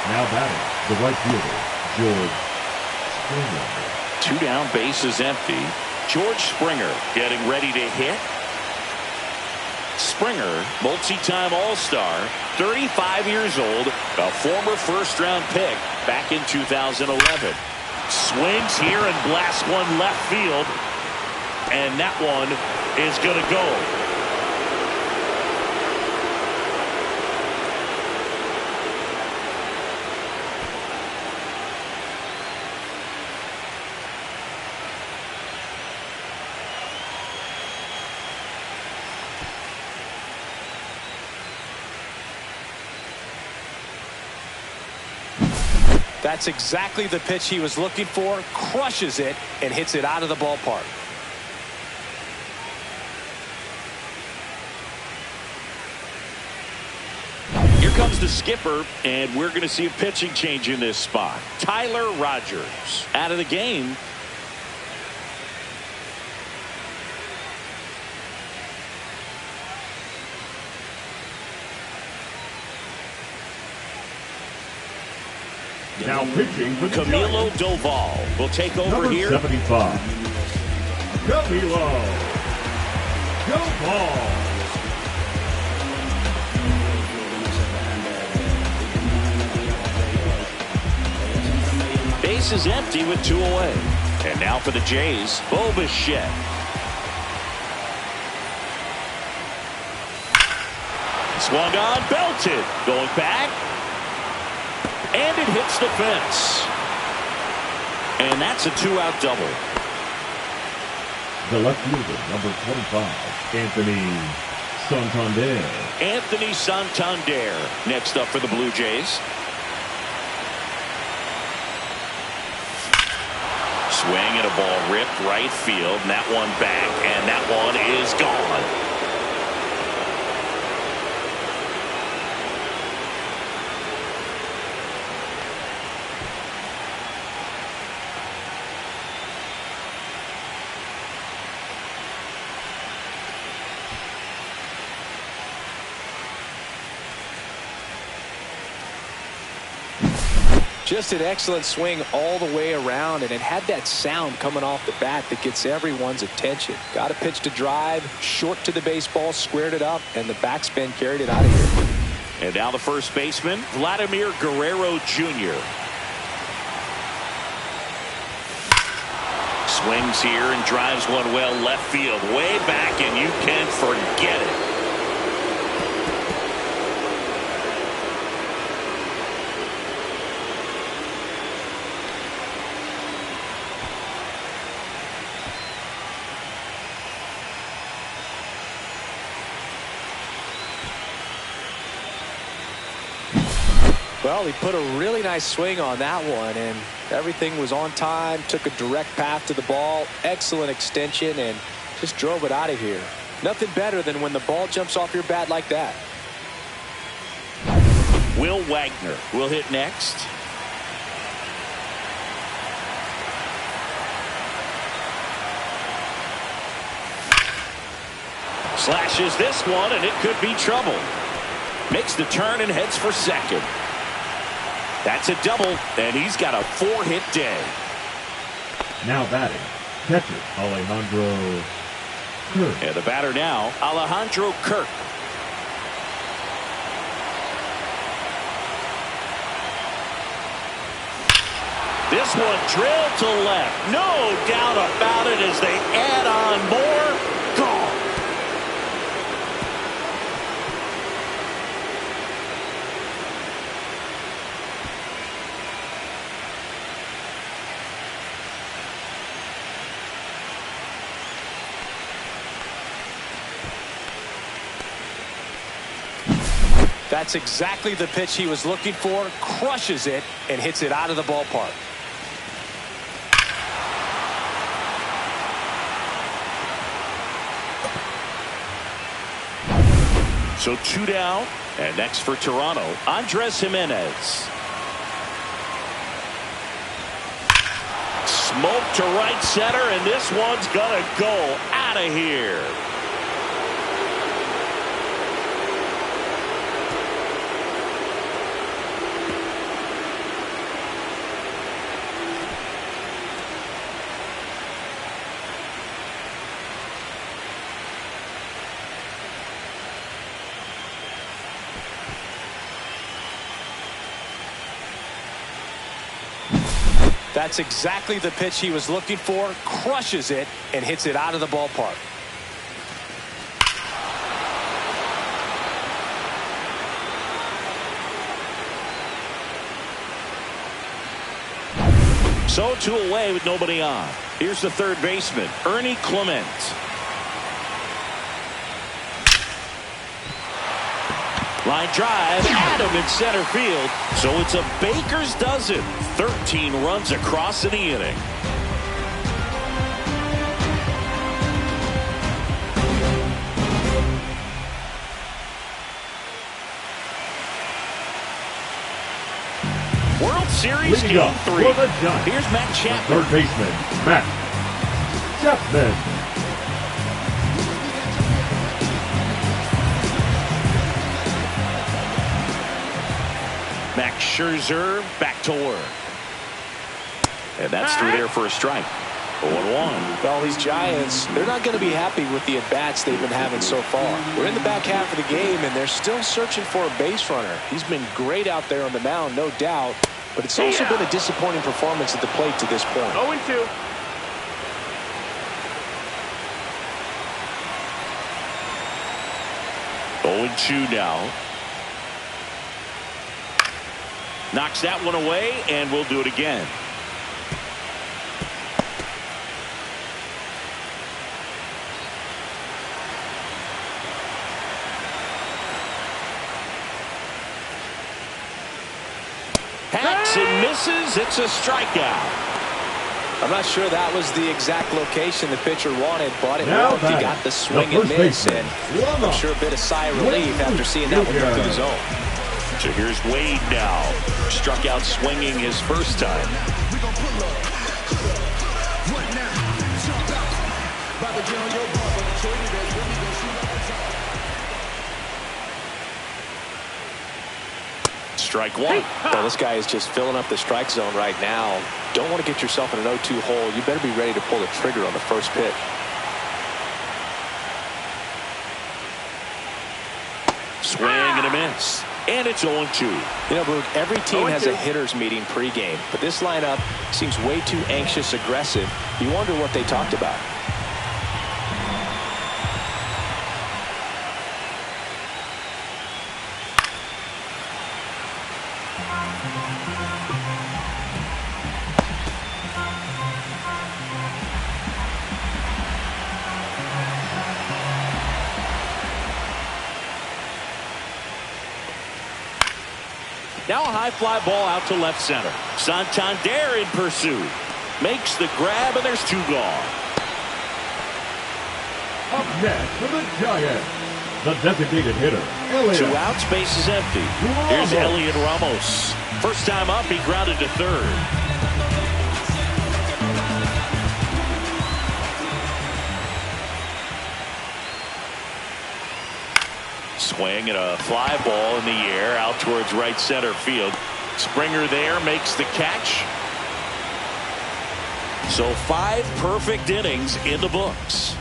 Now batting, the right fielder, George Springer. 2 down, bases empty. George Springer getting ready to hit. Springer, multi-time All-Star, 35 years old, a former first-round pick back in 2011. Swings here and blasts one left field, and that one is going to go. That's exactly the pitch he was looking for. Crushes it and hits it out of the ballpark. Here comes the skipper, and we're going to see a pitching change in this spot. Tyler Rogers out of the game. Now pitching for the Camilo Giants, Doval will take over number here. 75, Camilo Doval. Base is empty with 2 away. And now for the Jays, Bo Bichette. Swung on, belted. Going back. And it hits the fence. And that's a 2-out double. The left fielder, number 25, Anthony Santander. Anthony Santander next up for the Blue Jays. Swing and a ball ripped right field, and that one back, and that one is gone. Just an excellent swing all the way around, and it had that sound coming off the bat that gets everyone's attention. Got a pitch to drive, short to the baseball, squared it up, and the backspin carried it out of here. And now the first baseman, Vladimir Guerrero Jr. Swings here and drives one well left field, way back, and you can forget it. Well, he put a really nice swing on that one, and everything was on time, took a direct path to the ball, excellent extension, and just drove it out of here. Nothing better than when the ball jumps off your bat like that. Will Wagner will hit next. Slashes this one, and it could be trouble. Makes the turn and heads for second. That's a double, and he's got a 4-hit day. Now batting, catcher Alejandro Kirk. And the batter now, Alejandro Kirk. This one drilled to left. No doubt about it as they add on more. Gone. That's exactly the pitch he was looking for. Crushes it and hits it out of the ballpark. So 2 down, and next for Toronto, Andres Jimenez. Smoke to right center, and this one's gonna go out of here. That's exactly the pitch he was looking for. Crushes it and hits it out of the ballpark. So 2 away with nobody on. Here's the third baseman, Ernie Clement. Line drive, Adam in center field. So it's a baker's dozen. 13 runs across in the inning. World Series Leading Game up 3. for the Giants, Here's Matt Chapman. third baseman, Matt Chapman. Max Scherzer back to work. And that's through there for a strike. 0-1. Well, these Giants, they're not going to be happy with the at-bats they've been having so far. We're in the back half of the game, and they're still searching for a base runner. He's been great out there on the mound, no doubt, but it's also been a disappointing performance at the plate to this point. 0-2. Now. Knocks that one away, and we'll do it again. Hacks and misses. It's a strikeout. I'm not sure that was the exact location the pitcher wanted, but it Now worked. He got the swing the and first miss, baseman, and I'm sure a bit of sigh of relief after seeing that one go through the zone. So here's Wade now. Struck out swinging his first time. Strike one. Well, this guy is just filling up the strike zone right now. Don't want to get yourself in an 0-2 hole. You better be ready to pull the trigger on the first pitch. Swing and a miss. And it's 0-2. You know, Boog, every team has a hitter's meeting pregame, but this lineup seems way too anxious, aggressive. You wonder what they talked about. Now a high fly ball out to left center. Santander in pursuit. Makes the grab, and there's 2 gone. Up next for the Giants, the designated hitter, Elliott. 2 outs, base is empty. Here's Elliott Ramos. First time up, he grounded to third. Swing and a fly ball in the air out towards right center field. Springer there makes the catch. So 5 perfect innings in the books.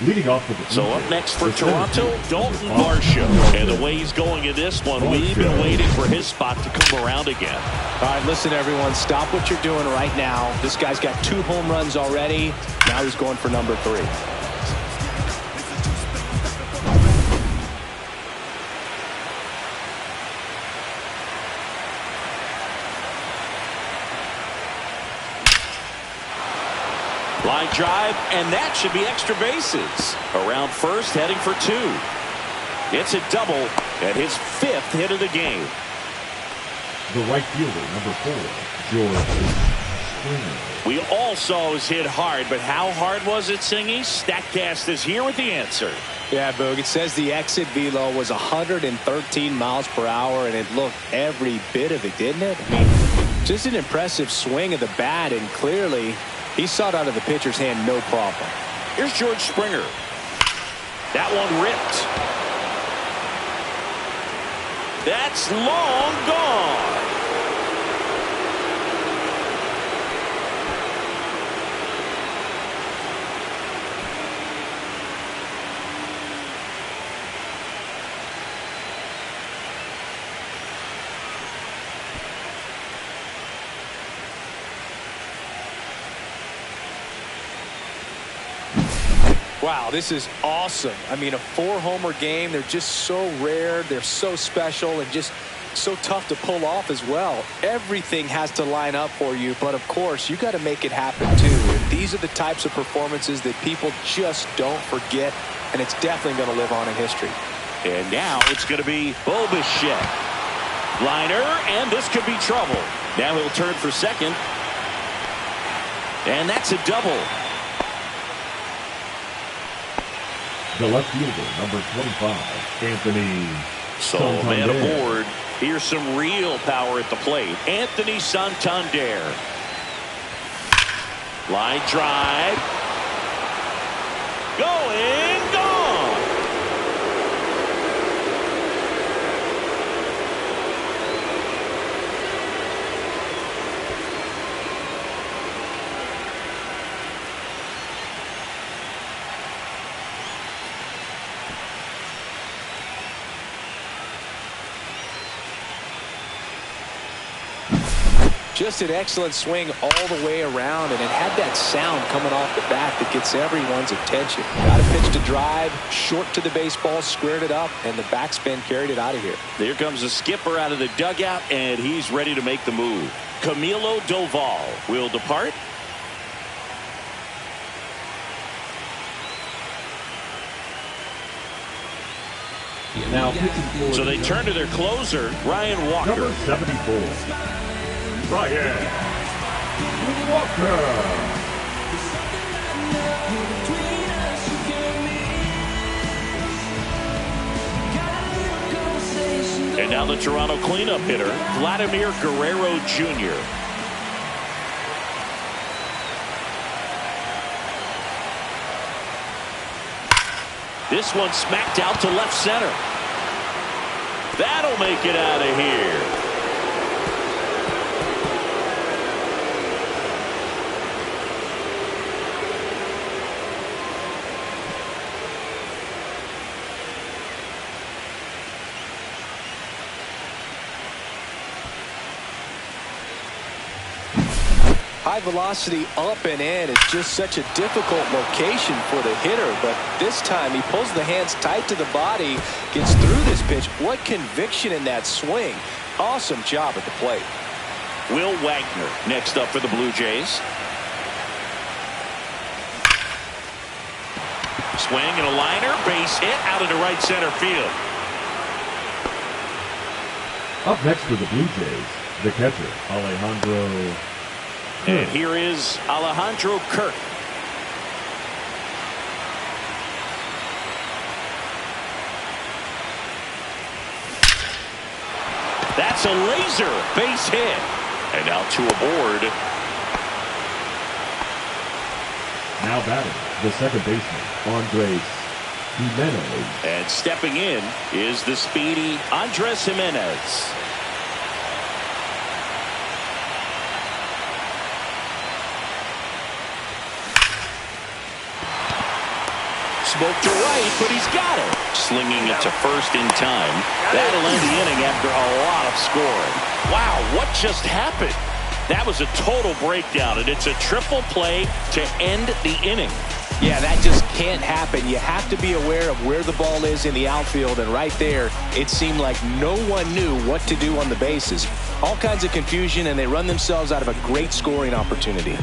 Leading off with the So up next for Toronto, Dalton Varsho. And the way he's going in this one, we've been waiting for his spot to come around again. All right, listen, everyone, stop what you're doing right now. This guy's got 2 home runs already. Now he's going for number 3. Line drive, and that should be extra bases. Around first, heading for 2. It's a double, and his 5th hit of the game. The right fielder, number 4, George Springer. We all saw his hit hard, but how hard was it, Singy? StatCast is here with the answer. Yeah, Boog, it says the exit velo was 113 miles per hour, and it looked every bit of it, didn't it? I mean, just an impressive swing of the bat, and clearly he saw it out of the pitcher's hand no problem. Here's George Springer. That one ripped. That's long gone. Wow, this is awesome. I mean, a 4-homer game. They're just so rare. They're so special and just so tough to pull off as well. Everything has to line up for you, but of course, you got to make it happen too. And these are the types of performances that people just don't forget, and it's definitely going to live on in history. And now it's going to be Bobichette. Liner, and this could be trouble. Now he'll turn for second. And that's a double. The left fielder, number 25, Anthony So, Santander. man aboard. Here's some real power at the plate. Anthony Santander. Line drive. Going, gone. Just an excellent swing all the way around, and it had that sound coming off the bat that gets everyone's attention. Got a pitch to drive, short to the baseball, squared it up, and the backspin carried it out of here. There comes the skipper out of the dugout, and he's ready to make the move. Camilo Doval will depart. Now pitching for So they turn to their closer, Ryan Walker. number 74, Ryan Walker. And now the Toronto cleanup hitter, Vladimir Guerrero Jr. This one smacked out to left center. That'll make it out of here. High velocity up and in is just such a difficult location for the hitter, but this time he pulls the hands tight to the body, gets through this pitch. What conviction in that swing. Awesome job at the plate. Will Wagner next up for the Blue Jays. Swing and a liner, base hit out into right center field. Up next for the Blue Jays, the catcher, Alejandro. And here is Alejandro Kirk. That's a laser base hit. And now two aboard. Now batting, the second baseman, Andres Jimenez. And stepping in is the speedy Andres Jimenez. Smoke to right, but he's got it. Slinging it to first in time. That'll end the inning after a lot of scoring. Wow, what just happened? That was a total breakdown, and it's a triple play to end the inning. Yeah, that just can't happen. You have to be aware of where the ball is in the outfield, and right there, it seemed like no one knew what to do on the bases. All kinds of confusion, and they run themselves out of a great scoring opportunity.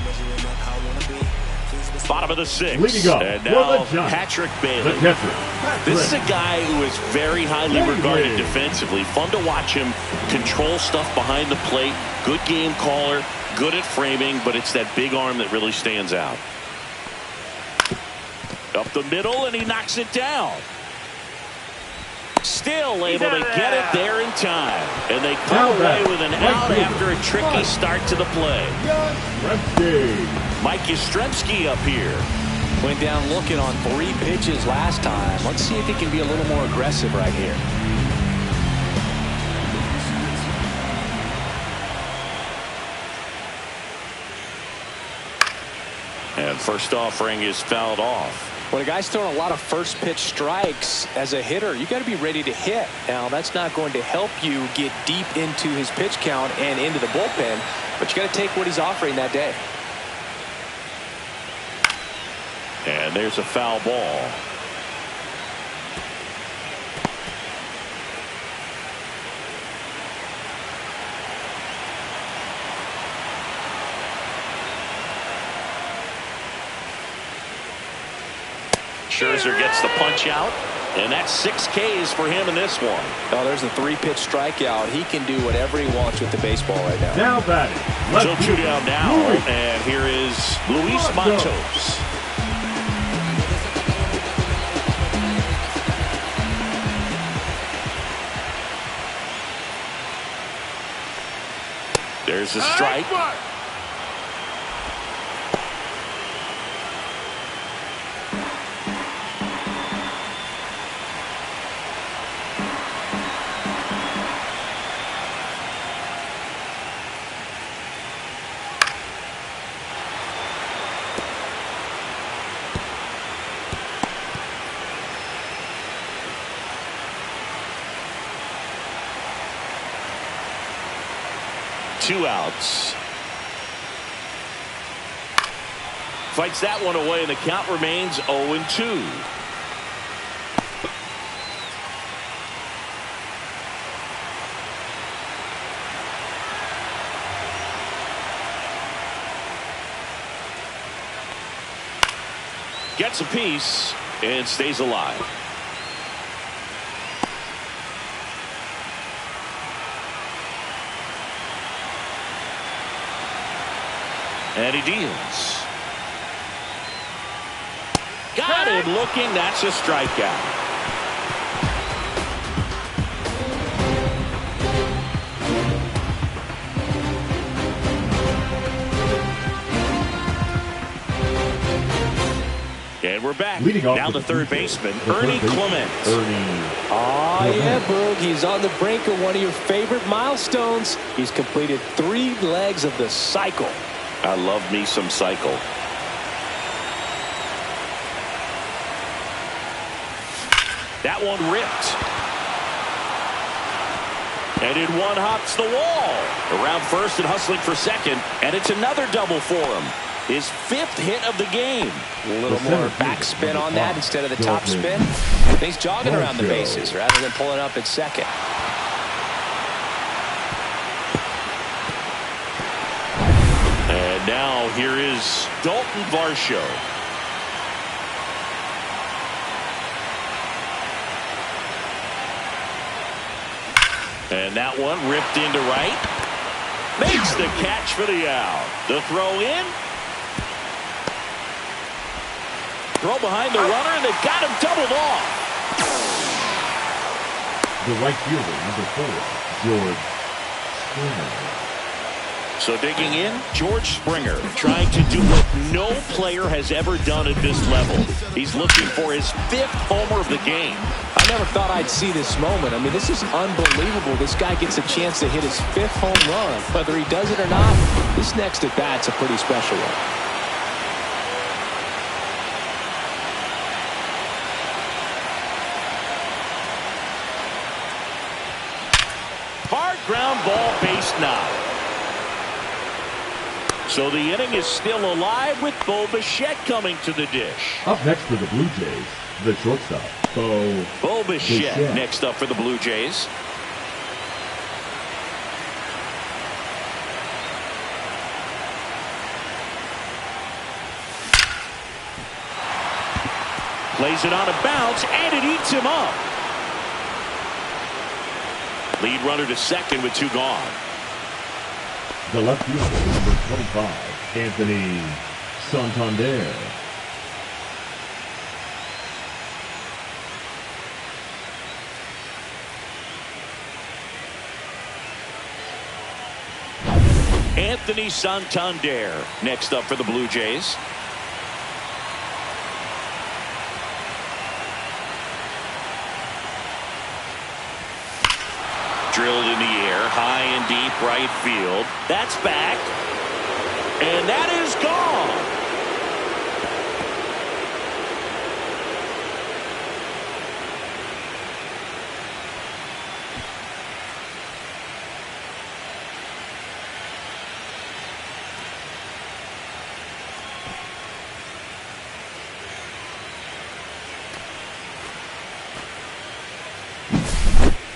Bottom of the 6th. Leading up And for now the Giants, Patrick the Bailey. catcher. This is a guy who is very highly regarded defensively. Fun to watch him control stuff behind the plate. Good game caller, good at framing, but it's that big arm that really stands out. Up the middle, and he knocks it down. Still able to get it there in time. And they come away with an out after a tricky start to the play. Mike Yastrzemski up here. Went down looking on 3 pitches last time. Let's see if he can be a little more aggressive right here. And first offering is fouled off. When a guy's throwing a lot of first pitch strikes as a hitter, you got to be ready to hit. Now, that's not going to help you get deep into his pitch count and into the bullpen, but you got to take what he's offering that day. And there's a foul ball. Scherzer gets the punch out, and that's 6 Ks for him in this one. Oh, there's a 3-pitch strikeout. He can do whatever he wants with the baseball right now. Now batting. So 2 down now, and here is Luis Matos. There's a strike. Two outs. Fights that one away, and the count remains 0-2. Gets a piece and stays alive. And he deals. Got him looking. That's a strikeout. And we're back. Now the third baseman, Ernie Clement. Oh, yeah, Boog. He's on the brink of one of your favorite milestones. He's completed 3 legs of the cycle. I love me some cycle. That one ripped. And in one hops the wall. Around first and hustling for second. And it's another double for him. His 5th hit of the game. A little more backspin on that instead of the top spin. He's jogging around the bases rather than pulling up at second. And now here is Dalton Varsho. And that one ripped into right. Makes the catch for the out. The throw in. Throw behind the runner, and they've got him doubled off. The right fielder, number 4, George Springer. So digging in, George Springer trying to do what no player has ever done at this level. He's looking for his 5th homer of the game. I never thought I'd see this moment. I mean, this is unbelievable. This guy gets a chance to hit his 5th home run. Whether he does it or not, this next at bat's a pretty special one. Hard ground ball, base knock. So the inning is still alive with Bo Bichette coming to the dish. Up next for the Blue Jays, the shortstop, Bo Bichette next up for the Blue Jays. Plays it on a bounce, and it eats him up. Lead runner to second with 2 gone. The left fielder, number 25, Anthony Santander. Anthony Santander next up for the Blue Jays. Drilled in the air, high and deep right field. That's back. And that is gone.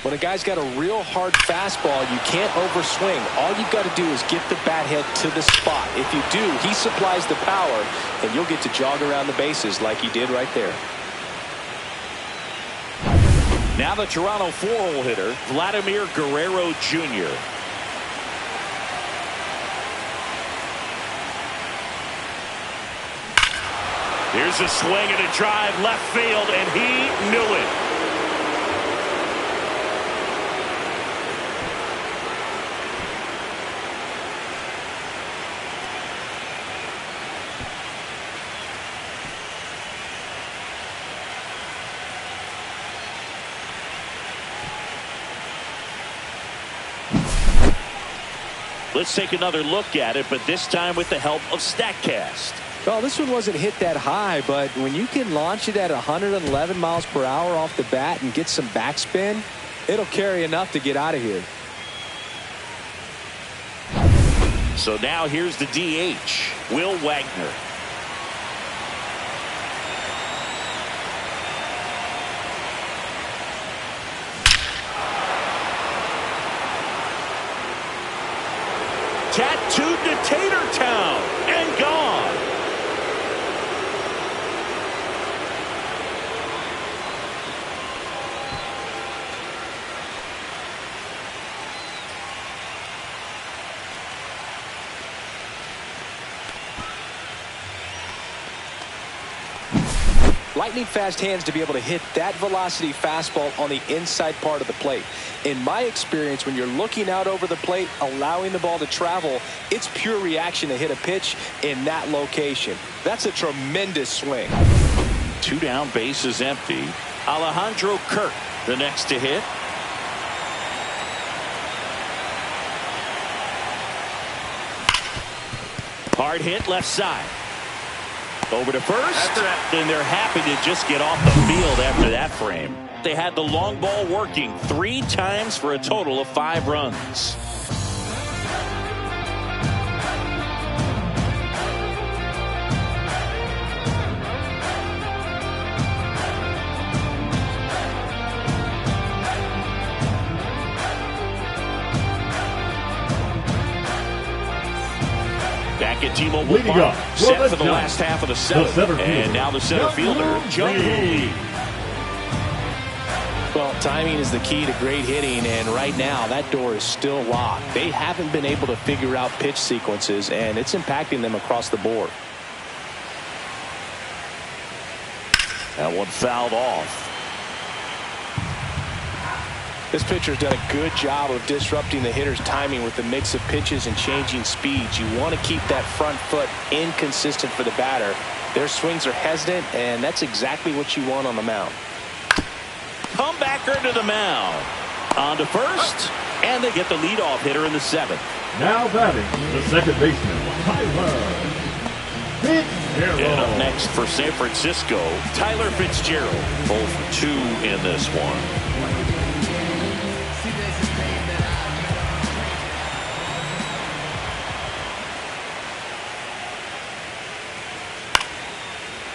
When a guy's got a real hard fastball, you can't overswing. All you've got to do is get the bat head to the spot. If you do, he supplies the power, and you'll get to jog around the bases like he did right there. Now the Toronto 4-hole hitter, Vladimir Guerrero Jr. Here's a swing and a drive left field, and he knew it. Let's take another look at it, but this time with the help of StatCast. Well, this one wasn't hit that high, but when you can launch it at 111 miles per hour off the bat and get some backspin, it'll carry enough to get out of here. So now here's the DH, Will Wagner. Tattooed to Tatertown and gone. Lightning fast hands to be able to hit that velocity fastball on the inside part of the plate. In my experience, when you're looking out over the plate, allowing the ball to travel, it's pure reaction to hit a pitch in that location. That's a tremendous swing. 2 down, bases empty. Alejandro Kirk, the next to hit. Hard hit left side. Over to first, and they're happy to just get off the field after that frame. They had the long ball working 3 times for a total of 5 runs. Back at T-Mobile Park, set for the last half of the 7th, and now the center fielder, Jung-Hoo Lee. Well, timing is the key to great hitting, and right now that door is still locked. They haven't been able to figure out pitch sequences, and it's impacting them across the board. That one fouled off. This pitcher's done a good job of disrupting the hitter's timing with the mix of pitches and changing speeds. You want to keep that front foot inconsistent for the batter. Their swings are hesitant, and that's exactly what you want on the mound. Comebacker to the mound. On to first, and they get the leadoff hitter in the 7th. Now batting, the second baseman, Tyler Fitzgerald. And up next for San Francisco, Tyler Fitzgerald. 0 for 2 in this one.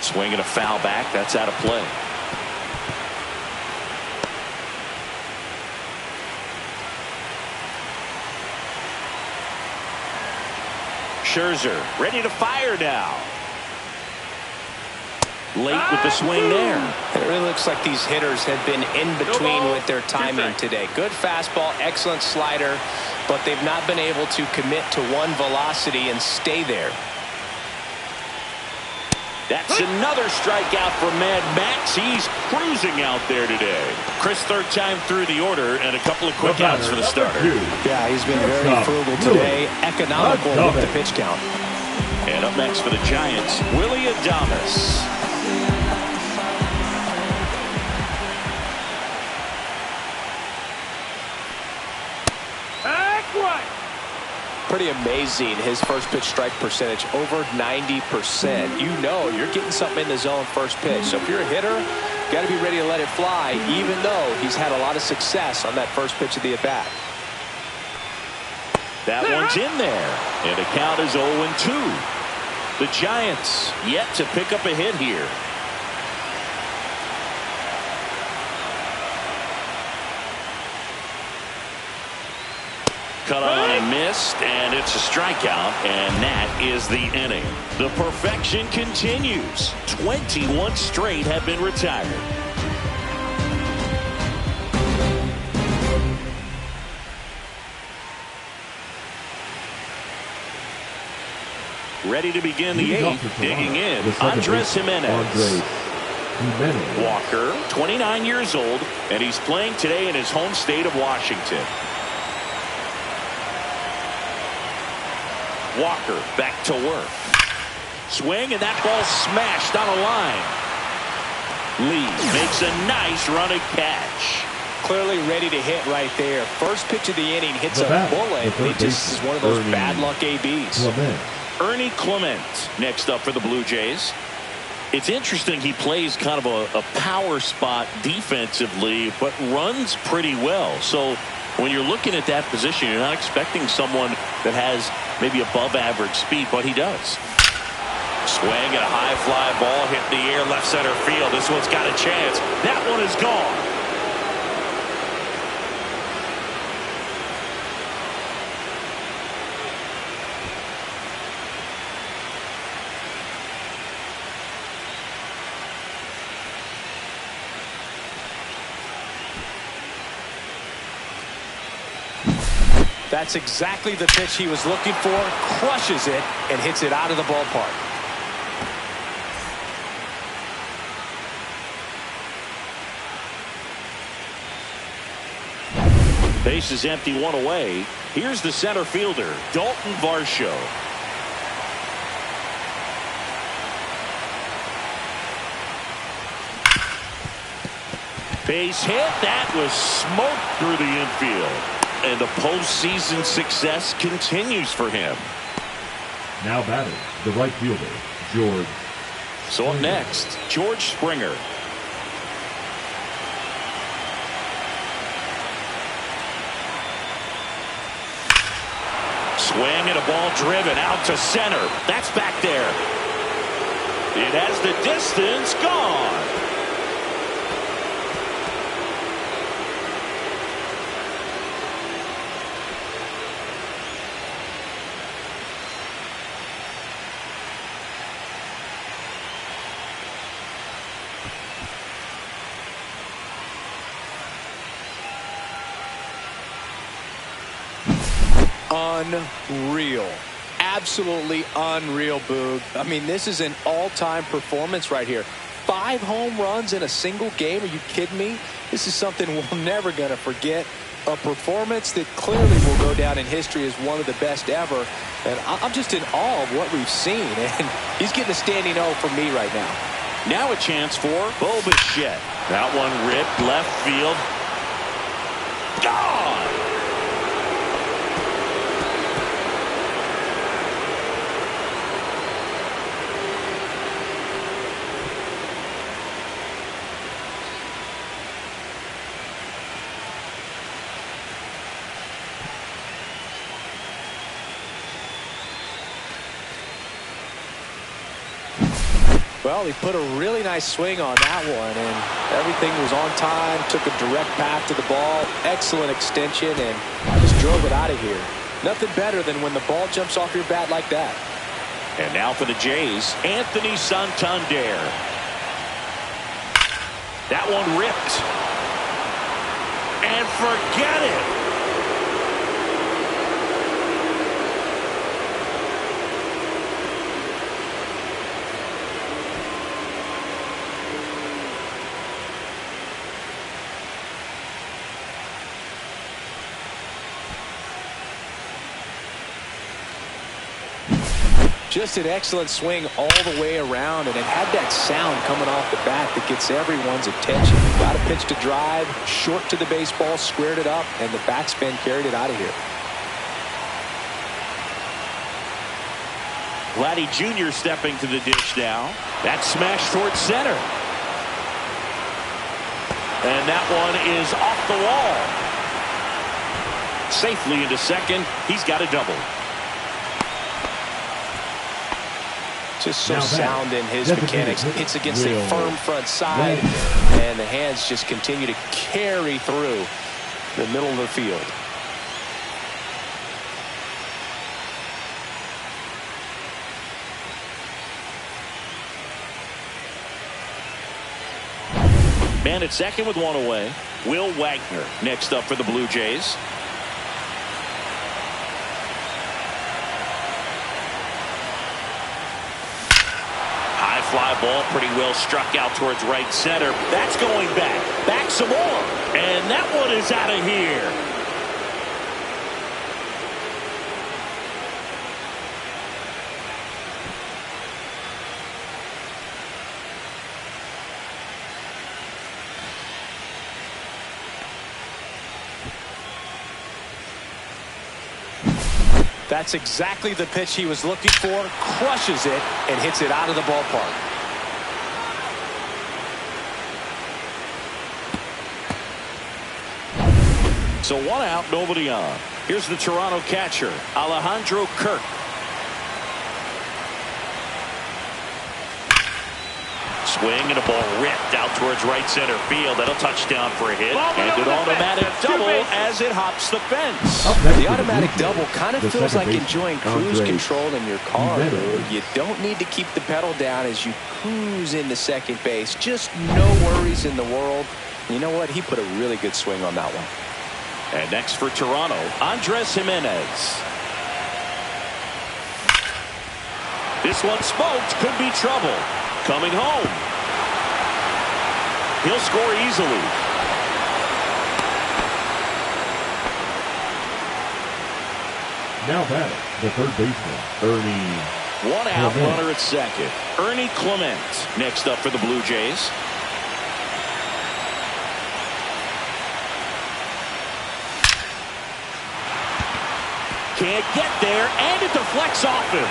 Swing and a foul back. That's out of play. Scherzer ready to fire now. Late with the swing there. It really looks like these hitters have been in between with their timing today. Good fastball, excellent slider, but they've not been able to commit to one velocity and stay there. That's another strikeout for Mad Max. He's cruising out there today. Chris, third time through the order and a couple of quick outs for the starter. Yeah, he's been very frugal today. Economical with the pitch count. And up next for the Giants, Willie Adames. Pretty amazing, his first pitch strike percentage, over 90%. You know you're getting something in the zone first pitch. So if you're a hitter, you got to be ready to let it fly, even though he's had a lot of success on that first pitch of the at-bat. That one's in there, and the count is 0-2. The Giants yet to pick up a hit here. Cut on and missed, and it's a strikeout, and that is the inning. The perfection continues. 21 straight have been retired. Ready to begin the eighth, digging in, Andres Jimenez. Walker, 29 years old, and he's playing today in his home state of Washington. Walker back to work. Swing, and that ball smashed on a line. Lee makes a nice running catch. Clearly ready to hit right there. First pitch of the inning hits a bullet. It just is one of those bad luck ABs. Ernie Clement next up for the Blue Jays. It's interesting, he plays kind of a power spot defensively, but runs pretty well. So when you're looking at that position, you're not expecting someone that has maybe above average speed, but he does. Swing and a high fly ball hit the air, left center field. This one's got a chance. That one is gone. That's exactly the pitch he was looking for. Crushes it and hits it out of the ballpark. Base is empty, one away. Here's the center fielder, Dalton Varsho. Base hit. That was smoked through the infield. And the postseason success continues for him. Now batting, the right fielder, George. So up next, George Springer. Swing and a ball driven out to center. That's back there. It has the distance, gone. Unreal. Absolutely unreal, Boog. I mean, this is an all-time performance right here. 5 home runs in a single game. Are you kidding me? This is something we're never going to forget. A performance that clearly will go down in history as one of the best ever. And I'm just in awe of what we've seen. And he's getting a standing O from me right now. Now a chance for Bo Bichette. That one ripped left field. Gone! Well, he put a really nice swing on that one, and everything was on time, took a direct path to the ball, excellent extension, and just drove it out of here. Nothing better than when the ball jumps off your bat like that. And now for the Jays, Anthony Santander. That one ripped. And forget it. Just an excellent swing all the way around, and it had that sound coming off the bat that gets everyone's attention. Got a pitch to drive, short to the baseball, squared it up, and the backspin carried it out of here. Vladdy Jr. stepping to the dish now. That smash towards center. And that one is off the wall. Safely into second. He's got a double. Just so sound in his mechanics. Hits against a firm front side, and the hands just continue to carry through the middle of the field. Man at second with one away. Will Wagner next up for the Blue Jays. Fly ball pretty well struck out towards right center. That's going back. Back some more. And that one is out of here. That's exactly the pitch he was looking for. Crushes it and hits it out of the ballpark. So one out, nobody on. Here's the Toronto catcher, Alejandro Kirk. Swing and a ball ripped out towards right center field. That'll touchdown for a hit. And an automatic double as it hops the fence. The automatic double kind of feels like enjoying cruise control in your car. You don't need to keep the pedal down as you cruise into second base. Just no worries in the world. You know what? He put a really good swing on that one. And next for Toronto, Andres Jimenez. This one smoked. Could be trouble. Coming home. He'll score easily. Now batting, the third baseman, Ernie. One out, runner at second. Ernie Clement next up for the Blue Jays. Can't get there, and it deflects off him.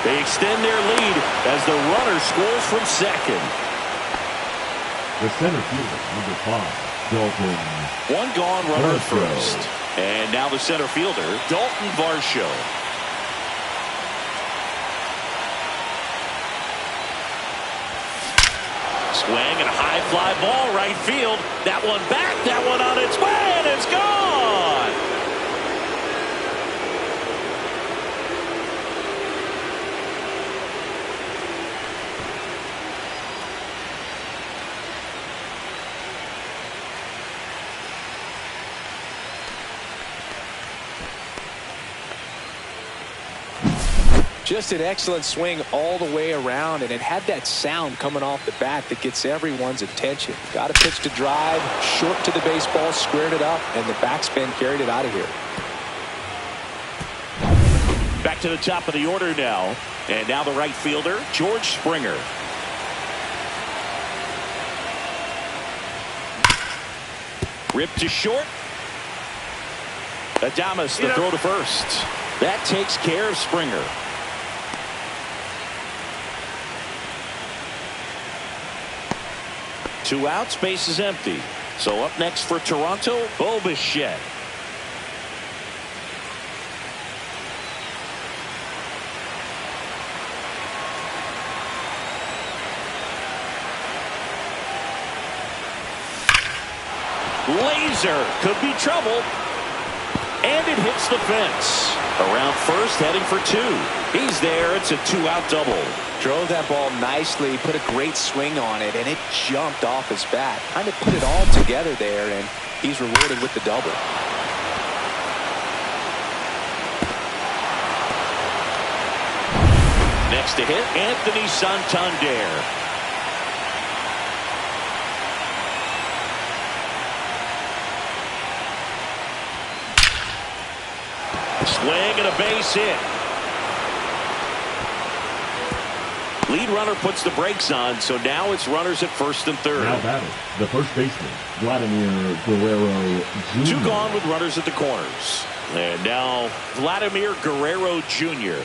They extend their lead as the runner scores from second. The center fielder, number 5, Dalton. One gone, runner at first. And now the center fielder, Dalton Varsho. Swing and a high fly ball right field. That one back, that one on its way, and it's gone. Just an excellent swing all the way around, and it had that sound coming off the bat that gets everyone's attention. Got a pitch to drive, short to the baseball, squared it up, and the backspin carried it out of here. Back to the top of the order now. And now the right fielder, George Springer. Ripped to short. Adames, the throw to first. That takes care of Springer. Two outs, base is empty. So up next for Toronto, Bo Bichette. Laser could be trouble. And it hits the fence. Around first, heading for two. He's there. It's a 2-out double. Drove that ball nicely, put a great swing on it, and it jumped off his bat. Kind of put it all together there, and he's rewarded with the double. Next to hit, Anthony Santander. Swing and a base hit. Lead runner puts the brakes on, so now it's runners at first and third. Now batting, the first baseman, Vladimir Guerrero Jr. Two gone with runners at the corners. And now Vladimir Guerrero Jr.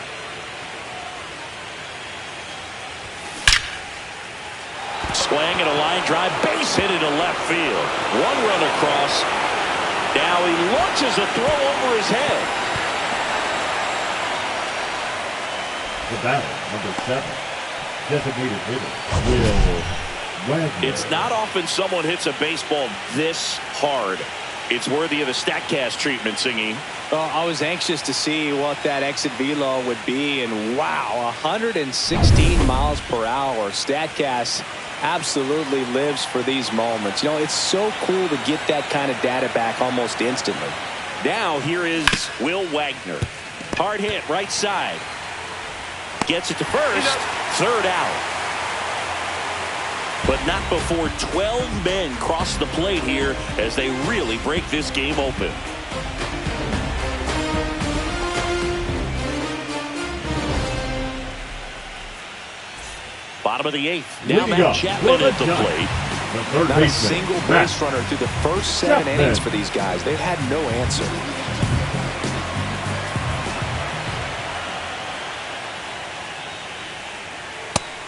Swing and a line drive, base hit into left field. One run across. Now he launches a throw over his head. The batter, number 7, designated hitter, Will Wagner. It's not often someone hits a baseball this hard. It's worthy of a StatCast treatment, Singy. Well, I was anxious to see what that exit velo would be, and wow, 116 miles per hour. StatCast absolutely lives for these moments. You know, it's so cool to get that kind of data back almost instantly. Now here is Will Wagner. Hard hit, right side. Gets it to first, third out. But not before 12 men cross the plate here as they really break this game open. Bottom of the 8th. Now Matt Chapman at the plate. Not a single base runner through the first 7 innings for these guys. They've had no answer.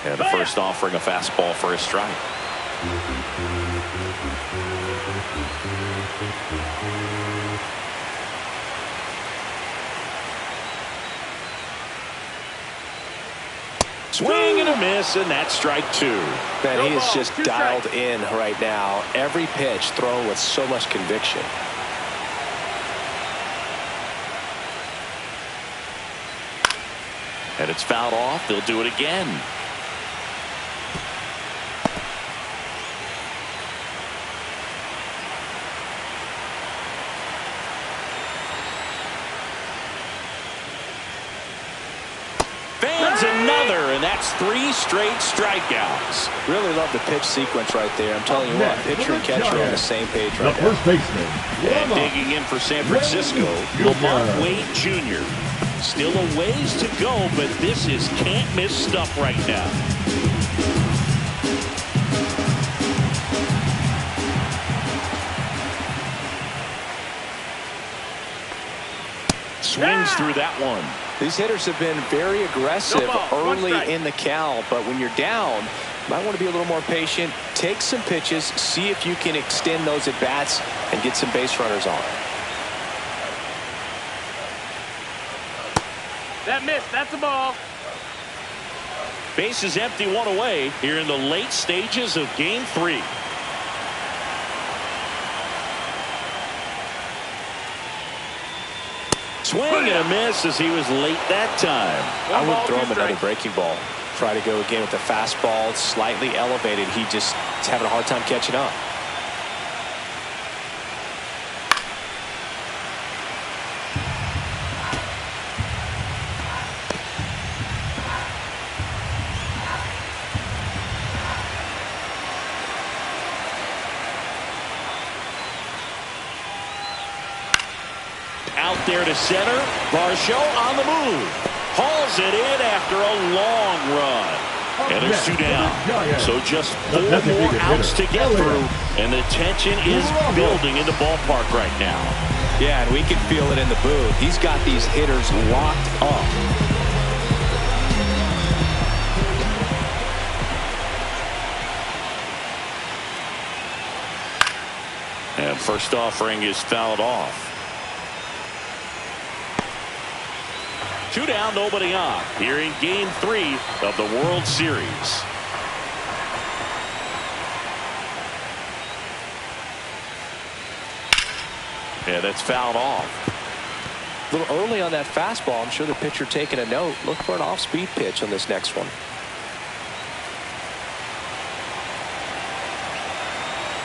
And the first offering a fastball for a strike. Swing and a miss, and that's strike 2. Man, he is just dialed in right now. Every pitch thrown with so much conviction. And it's fouled off. They'll do it again. Fans another, and that's 3 straight strikeouts. Really love the pitch sequence right there. I'm telling you what, pitcher and catcher are on the same page right now. The first baseman. And digging in for San Francisco, Lamont Wade Jr. Still a ways to go, but this is can't-miss stuff right now. Swings through that one. These hitters have been very aggressive early in the count, but when you're down, you might want to be a little more patient. Take some pitches, see if you can extend those at-bats and get some base runners on. That missed. That's a ball. Base is empty, 1 away here in the late stages of Game 3. Swing and a miss as he was late that time. I would throw him another breaking ball. Try to go again with the fastball, slightly elevated. He just is having a hard time catching up. Out there to center. Varsho on the move. Hauls it in after a long run. And there's 2 down. So just 4 more outs to get through. And the tension is building in the ballpark right now. Yeah, and we can feel it in the booth. He's got these hitters locked up. And first offering is fouled off. 2 down, nobody on. Here in Game 3 of the World Series. Yeah, that's fouled off. A little early on that fastball. I'm sure the pitcher taking a note. Look for an off-speed pitch on this next one.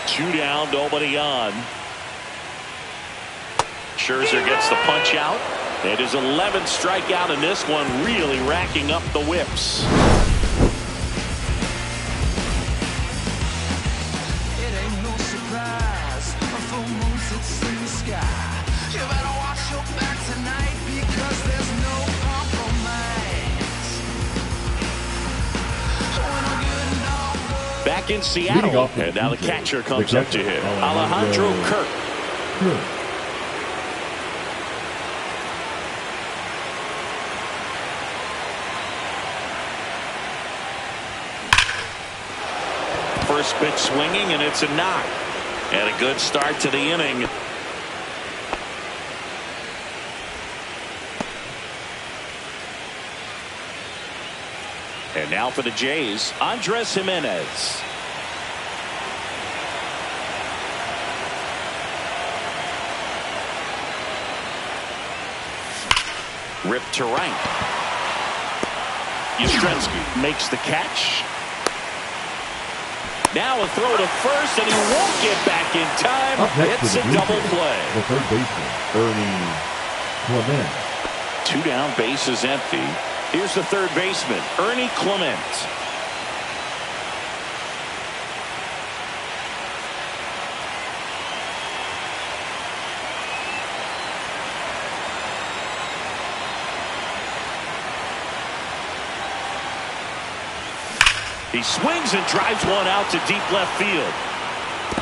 2 down, nobody on. Scherzer gets the punch out. It is 11th strikeout in this one, really racking up the whips. It ain't no surprise, a full moon sits in the sky. You better watch your back tonight because there's no compromise. When I'm good and all Back in Seattle, and now the catcher comes up to hit. Alejandro Kirk. First pitch swinging, and it's a knock. And a good start to the inning. And now for the Jays, Andres Jimenez. Ripped to right. Yastrzemski makes the catch. Now a throw to first, and he won't get back in time. It's a double play. The third baseman, Ernie Clement. 2 down, base is empty. Here's the third baseman, Ernie Clement. He swings and drives one out to deep left field.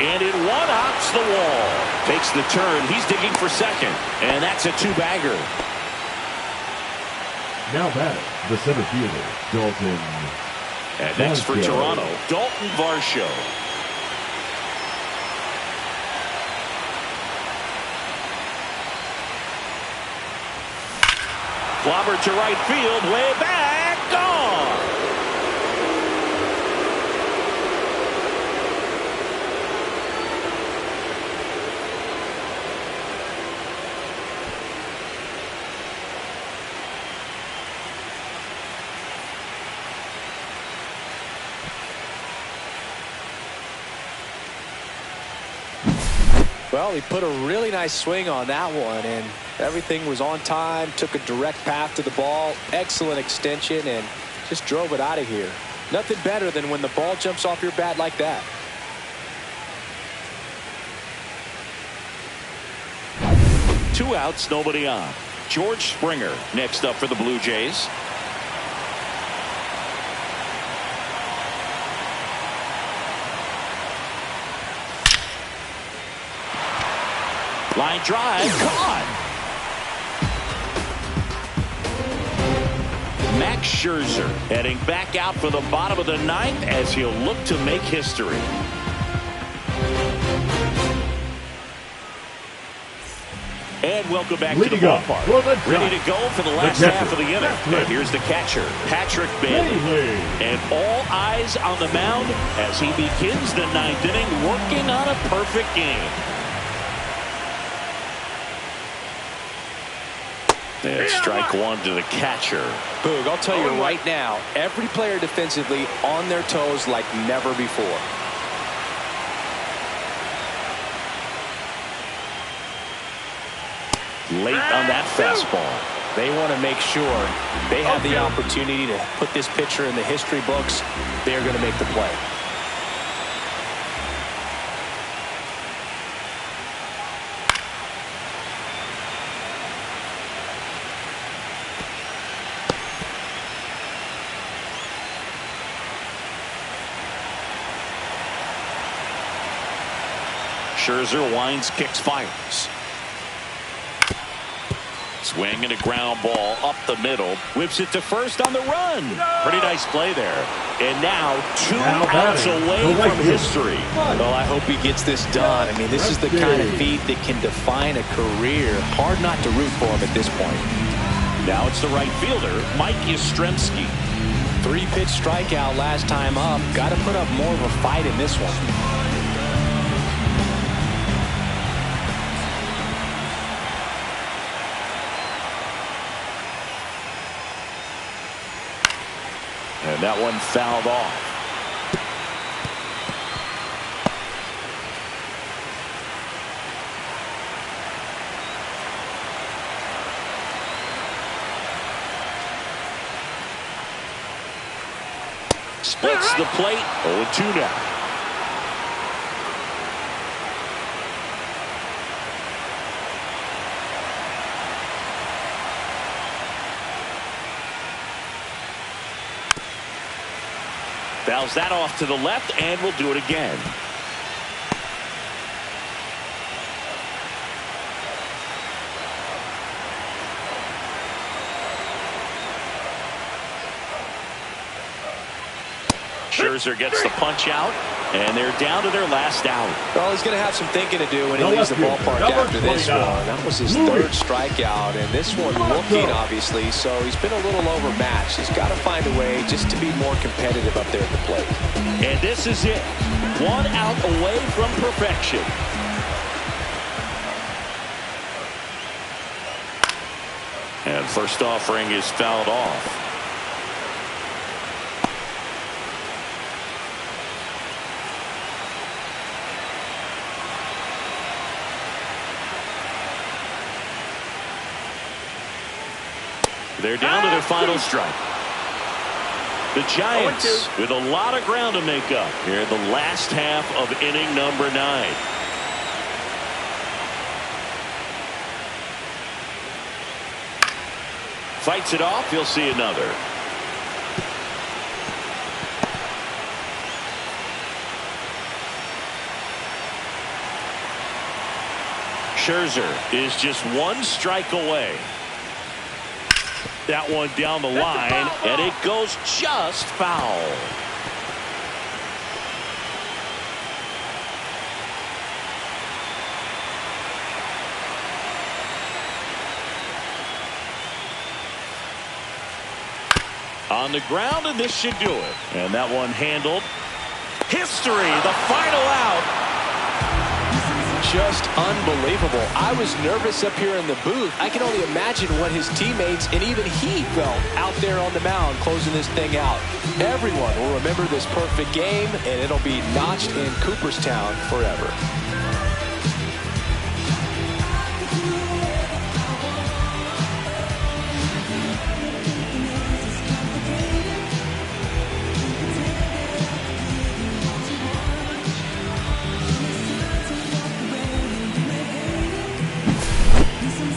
And it one-hops the wall. Takes the turn. He's digging for second. And that's a 2-bagger. Now batting, the center fielder, Dalton. And next for Toronto, Dalton Varsho. Clobber to right field, way back, gone. Well, he put a really nice swing on that one, and everything was on time. Took a direct path to the ball. Excellent extension, and just drove it out of here. Nothing better than when the ball jumps off your bat like that. Two outs, nobody on. George Springer next up for the Blue Jays. Line drive, caught. Max Scherzer heading back out for the bottom of the ninth as he'll look to make history. And welcome back to the ballpark. Ready to go for the last half of the inning. And here's the catcher, Patrick Bailey. And all eyes on the mound as he begins the ninth inning, working on a perfect game. And strike one to the catcher. Boog, I'll tell you right now, every player defensively on their toes like never before. Late on that fastball. They want to make sure they have the opportunity to put this pitcher in the history books. They're going to make the play. Scherzer winds, kicks, fires. Swing and a ground ball up the middle. Whips it to first on the run. Pretty nice play there. And now two outs away from history. Well, I hope he gets this done. I mean, this is the kind of feat that can define a career. Hard not to root for him at this point. Now it's the right fielder, Mike Yastrzemski. 3-pitch strikeout last time up. Got to put up more of a fight in this one. And that one fouled off. Splits the plate. 0-2 now. Fouls that off to the left, and we'll do it again. Scherzer gets the punch out, and they're down to their last out. Well, he's going to have some thinking to do when he leaves the ballpark after this one. That was his third strikeout, and this one looking, obviously, so he's been a little overmatched. He's got to find a way just to be more competitive up there at the plate. And this is it. 1 out away from perfection. And first offering is fouled off. They're down to their final strike. The Giants with a lot of ground to make up here in the last half of inning number 9. Fights it off. He'll see another. Scherzer is just 1 strike away. That one down the line, and it goes just foul. On the ground, and this should do it. And that one handled. History, the final out. Just unbelievable. I was nervous up here in the booth. I can only imagine what his teammates and even he felt out there on the mound closing this thing out. Everyone will remember this perfect game, and it'll be notched in Cooperstown forever.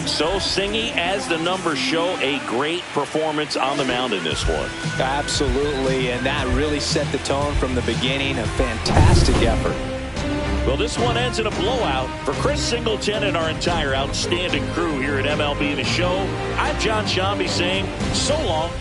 So Singy, as the numbers show, a great performance on the mound in this one. Absolutely, and that really set the tone from the beginning. A fantastic effort. Well, this one ends in a blowout. For Chris Singleton and our entire outstanding crew here at MLB The Show, I'm John Shambi saying so long.